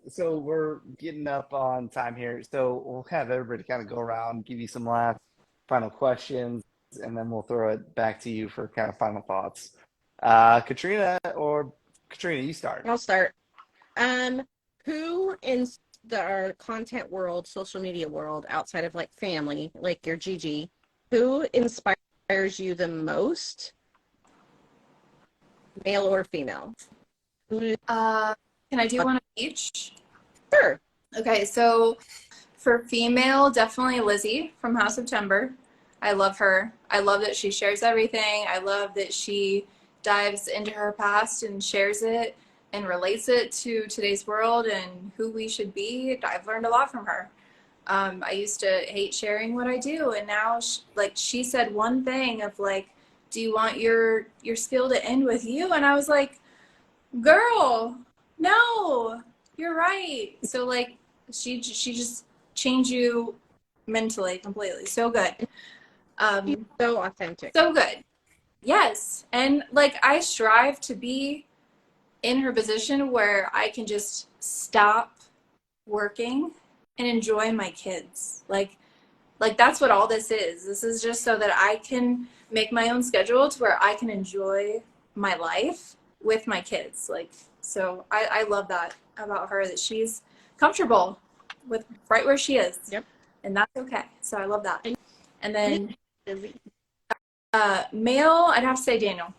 So we're getting up on time here. So we'll have everybody kind of go around, give you some last final questions, and then we'll throw it back to you for kind of final thoughts. Katrina, you start. I'll start. Who in our content world, social media world, outside of like family, like your Gigi, who inspires you the most, male or female? can I do one of each? Sure. Okay, so for female, definitely Lizzie from House of Timber. I love her. I love that she shares everything. I love that she dives into her past and shares it and relates it to today's world and who we should be. I've learned a lot from her. I used to hate sharing what I do, and now she said one thing of like, do you want your skill to end with you? And I was like, girl, no, you're right. So like she just changed you mentally completely. So good. She's so authentic. So good. Yes. And like I strive to be in her position where I can just stop working and enjoy my kids. Like that's what all this is. This is just so that I can make my own schedule to where I can enjoy my life with my kids. Like, so I love that about her, that she's comfortable with right where she is. Yep. And that's okay. So I love that. And then male, I'd have to say Daniel.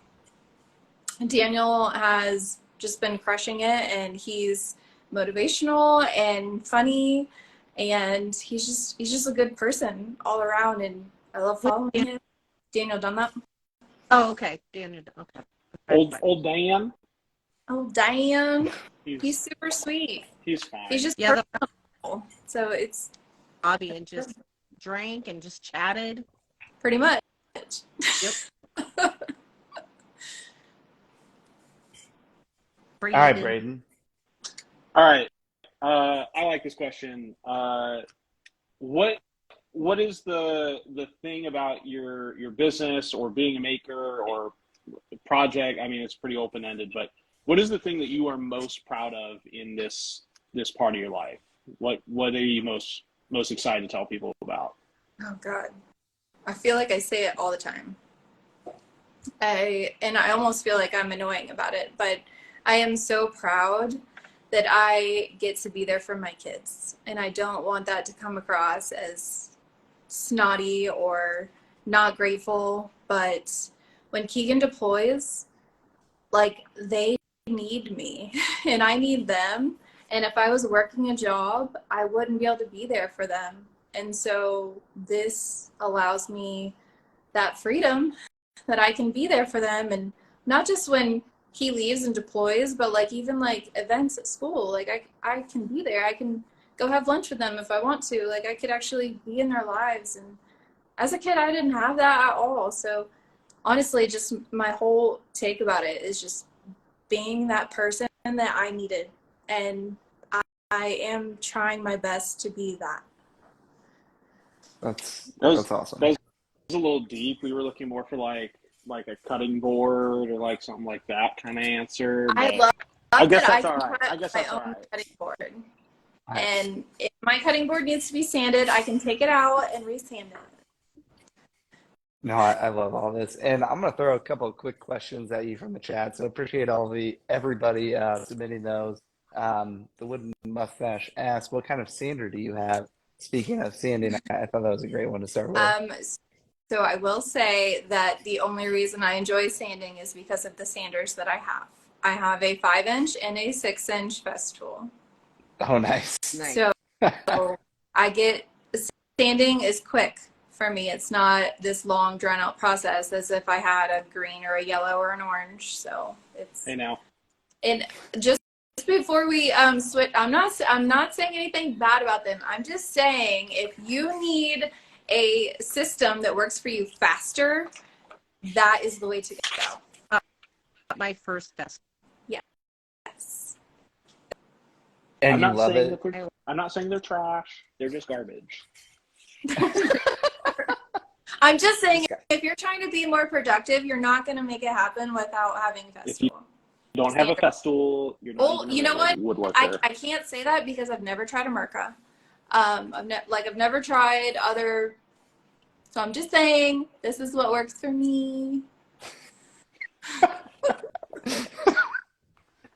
Daniel has just been crushing it, and he's motivational and funny, and he's just a good person all around, and I love following him. Daniel Dunlap. Oh, okay. Daniel. Okay. Old Dan. Oh, Dan. He's super sweet. He's fine. He's just personal. So it's hobby and just drank and just chatted. Pretty much. Yep. All right, Braden. All right. I like this question. What is the thing about your business or being a maker or project? I mean, it's pretty open-ended, but what is the thing that you are most proud of in this part of your life? What are you most excited to tell people about? Oh God. I feel like I say it all the time. I almost feel like I'm annoying about it, but I am so proud that I get to be there for my kids. And I don't want that to come across as snotty or not grateful. But when Keegan deploys, like, they need me and I need them. And if I was working a job, I wouldn't be able to be there for them. And so this allows me that freedom that I can be there for them, and not just when he leaves and deploys, but like even like events at school, like I can be there. I can go have lunch with them if I want to. Like I could actually be in their lives. And as a kid, I didn't have that at all. So honestly, just my whole take about it is just being that person that I needed. And I am trying my best to be that. That's awesome. That was a little deep. We were looking more for like a cutting board or like something like that kind of answer. I But love I guess that I that's all can right. I cut guess my that's all own right. cutting board. Nice. And if my cutting board needs to be sanded, I can take it out and resand it. No, I love all this, and I'm gonna throw a couple of quick questions at you from the chat. So appreciate everybody submitting those. The Wooden Mustache asked, "What kind of sander do you have?" Speaking of sanding, I thought that was a great one to start with. So I will say that the only reason I enjoy sanding is because of the sanders that I have. I have a 5-inch and a 6-inch Festool. Oh, nice. So I get sanding is quick for me. It's not this long drawn out process as if I had a green or a yellow or an orange. So it's Hey now. and just before we switch, I'm not saying anything bad about them. I'm just saying if you need a system that works for you faster, that is the way to go. My first best. Yes. And I'm you not love saying it. that I'm not saying they're trash. They're just garbage. I'm just saying if you're trying to be more productive, you're not going to make it happen without having a If you Festool. don't have a Festool, you're not Well, even a you know what? woodworker. I can't say that because I've never tried a Merca. I've never tried other. So I'm just saying this is what works for me.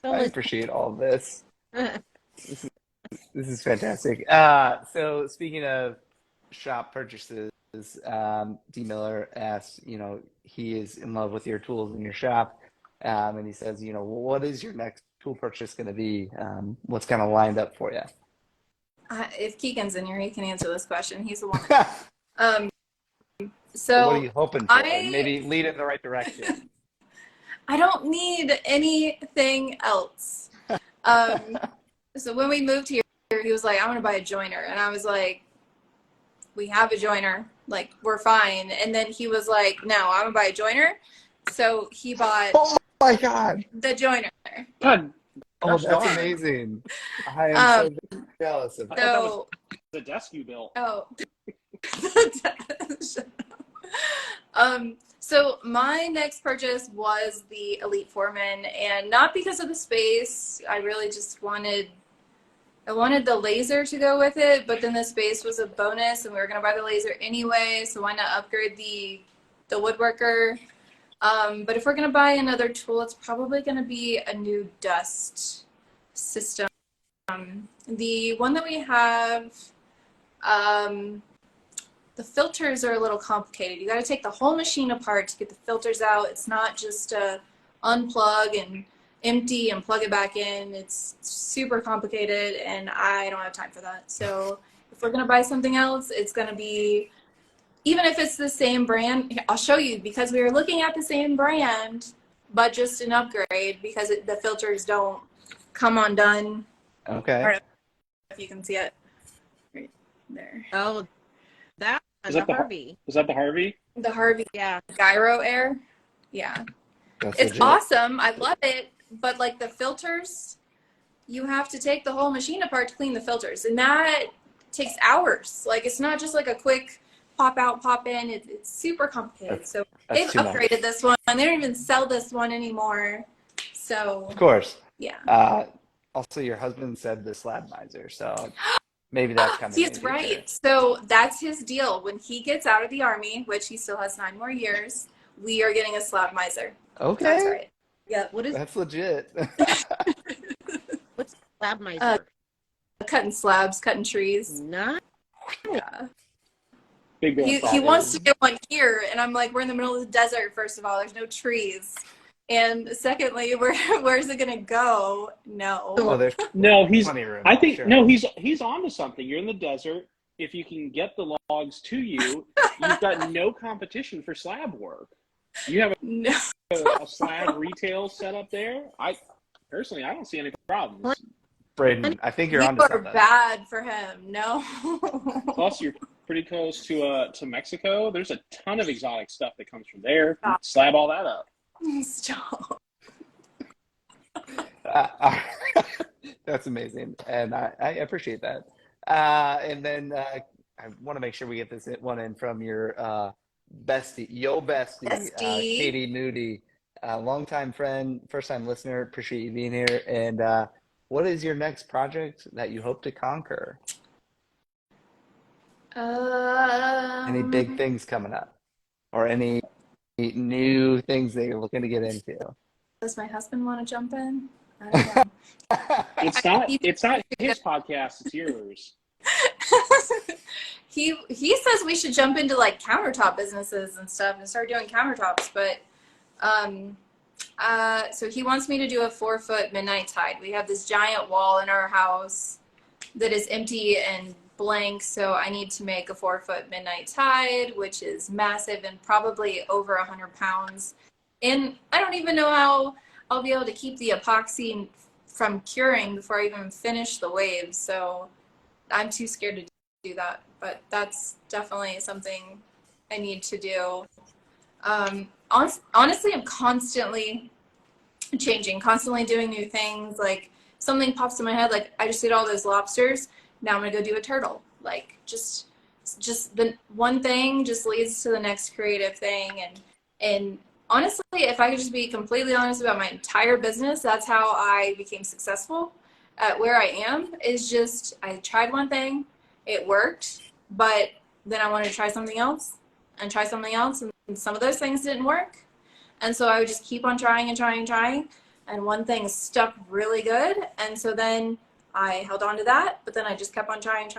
I appreciate all of this. This is fantastic. So speaking of shop purchases, D. Miller asks, he is in love with your tools in your shop, and he says, what is your next tool purchase going to be? What's kind of lined up for you? If Keegan's in here, he can answer this question. He's the one. So what are you hoping for? Maybe lead it in the right direction. I don't need anything else. So when we moved here, he was like, I'm going to buy a joiner. And I was like, we have a joiner. Like, we're fine. And then he was like, no, I'm going to buy a joiner. So he bought Oh my God. the joiner. God, Oh, that's darn. amazing. I am so jealous of I that. thought that was the desk you built. Oh. So my next purchase was the Elite Foreman, and not because of the space. I really just wanted the laser to go with it, but then the space was a bonus, and we were gonna buy the laser anyway, so why not upgrade the woodworker? But if we're gonna buy another tool, it's probably gonna be a new dust system. The one that we have, the filters are a little complicated. You got to take the whole machine apart to get the filters out. It's not just unplug and empty and plug it back in. It's super complicated, and I don't have time for that. So if we're going to buy something else, it's going to be, even if it's the same brand, I'll show you, because we were looking at the same brand, but just an upgrade because the filters don't come undone. Okay. I don't know if you can see it right there. Oh, that Is the that the Harvey. Is that the Harvey? The Harvey Yeah. Gyro Air. Yeah. That's It's legit. awesome. I love it. But like the filters, you have to take the whole machine apart to clean the filters. And that takes hours. Like it's not just like a quick pop out, pop in. It's super complicated. So they've too much. upgraded this one. They don't even sell this one anymore. So Of course. yeah. Also, your husband said the slab miser, so maybe that's coming. He's right. So that's his deal. When he gets out of the Army, which he still has 9 more years, we are getting a slab miser. Okay. That's right. Yep. That's legit. What's slab miser? Cutting slabs, cutting trees. Not. Yeah. Big He wants to get one here, and I'm like, we're in the middle of the desert. First of all, there's no trees, and secondly, where's it gonna go? No. Oh, there's he's. plenty of room. I think sure. no, he's onto something. You're in the desert. If you can get the logs to you, you've got no competition for slab work. You have No. a slab retail set up there. I don't see any problems. Braden, I think you're You onto are something. bad for him. No. Plus, you're pretty close to Mexico. There's a ton of exotic stuff that comes from there. Stop. Slab all that up. Stop. That's amazing, and I appreciate that. And then I want to make sure we get this one in from your bestie, Katie Moody, longtime friend, first time listener. Appreciate you being here. And what is your next project that you hope to conquer? Any big things coming up, or any new things that you're looking to get into? Does my husband want to jump in? I don't know. It's not his podcast, it's yours. He says we should jump into like countertop businesses and stuff and start doing countertops, but so he wants me to do a 4-foot midnight tide. We have this giant wall in our house that is empty and blank, so I need to make a 4-foot midnight tide, which is massive and probably over 100 pounds. And I don't even know how I'll be able to keep the epoxy from curing before I even finish the waves. So I'm too scared to do that, but that's definitely something I need to do. Honestly, I'm constantly changing, constantly doing new things. Like something pops in my head, like I just did all those lobsters. Now I'm gonna go do a turtle. Like just the one thing just leads to the next creative thing. And honestly, if I could just be completely honest about my entire business, that's how I became successful at where I am. Is just I tried one thing, it worked, but then I wanted to try something else and try something else, and some of those things didn't work. And so I would just keep on trying and trying and trying, and one thing stuck really good, and so then I held on to that, but then I just kept on trying,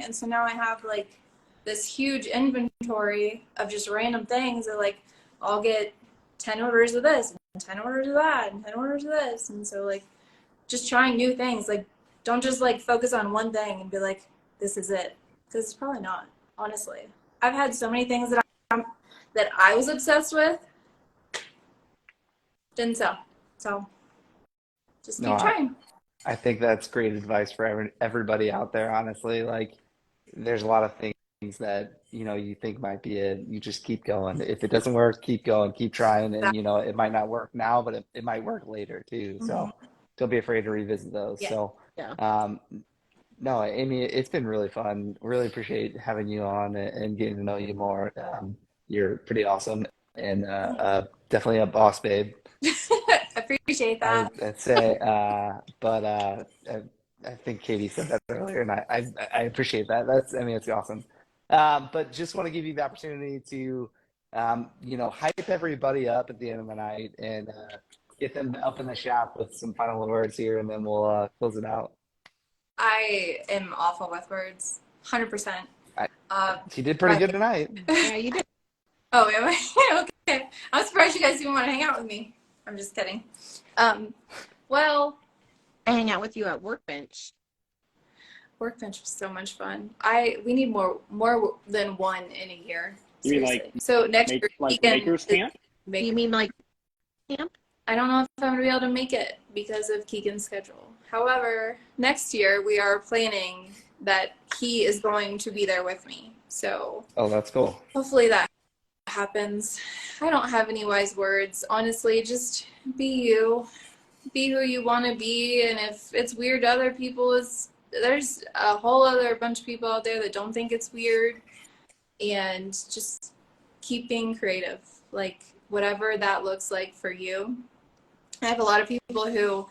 and so now I have like this huge inventory of just random things that like I'll get 10 orders of this, and 10 orders of that, and 10 orders of this, and so like just trying new things. Like don't just like focus on one thing and be like, this is it, because it's probably not. Honestly, I've had so many things that I was obsessed with, didn't sell. So just keep trying. I think that's great advice for everybody out there, honestly. Like, there's a lot of things that, you think might be it. You just keep going. If it doesn't work, keep going, keep trying. And, it might not work now, but it might work later too. So don't be afraid to revisit those. Yeah. So, Yeah. no, Amy, it's been really fun. Really appreciate having you on and getting to know you more. You're pretty awesome and definitely a boss babe. Appreciate that. I'd say, but I think Katie said that earlier, and I appreciate that. It's awesome. But just want to give you the opportunity to, hype everybody up at the end of the night and get them up in the shop with some final words here, and then we'll close it out. I am awful with words, 100%. She did pretty good tonight. Yeah, you did. Oh, am I? Okay. I'm surprised you guys even want to hang out with me. I'm just kidding. Well, I hang out with you at Workbench. Workbench was so much fun. We need more than one in a year. You mean seriously. So next year, Makers Camp? You mean like camp? I don't know if I'm gonna be able to make it because of Keegan's schedule. However, next year we are planning that he is going to be there with me. So that's cool. Hopefully that happens. I don't have any wise words. Honestly, just be you. Be who you want to be. And if it's weird to other people, there's a whole other bunch of people out there that don't think it's weird. And just keep being creative. Like whatever that looks like for you. I have a lot of people who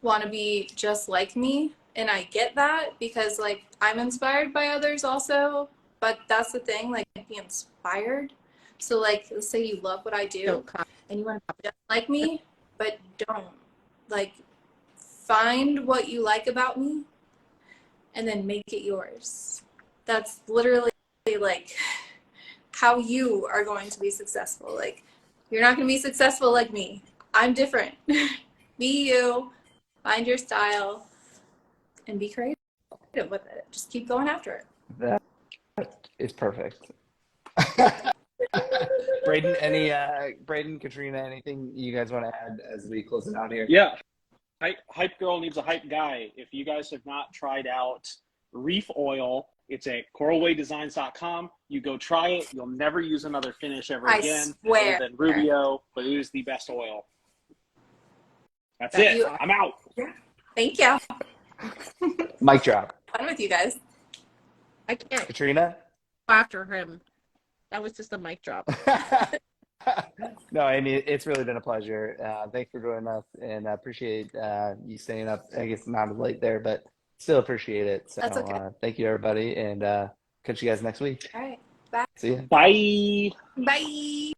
want to be just like me, and I get that because like I'm inspired by others also, but that's the thing, like be inspired. So like let's say you love what I do and you want to be just like me, but don't. Like find what you like about me and then make it yours. That's literally like how you are going to be successful. Like you're not going to be successful like me. I'm different. Be you, find your style, and be creative with it. Just keep going after it. That is perfect. Braden, Katrina, anything you guys want to add as we close it out here? Yeah. Hype girl needs a hype guy. If you guys have not tried out Reef Oil, it's at coralwaydesigns.com. You go try it. You'll never use another finish ever again. I swear. Other than Rubio, but it is the best oil. That's it. I'm out. Yeah. Thank you. Mic drop. Fun with you guys. I can't Katrina? go after him. That was just a mic drop. No, Amy, it's really been a pleasure. Thanks for joining us, and I appreciate you staying up. I guess not as late there, but still appreciate it. So That's okay. thank you, everybody, and catch you guys next week. All right. Bye. See ya. Bye. Bye.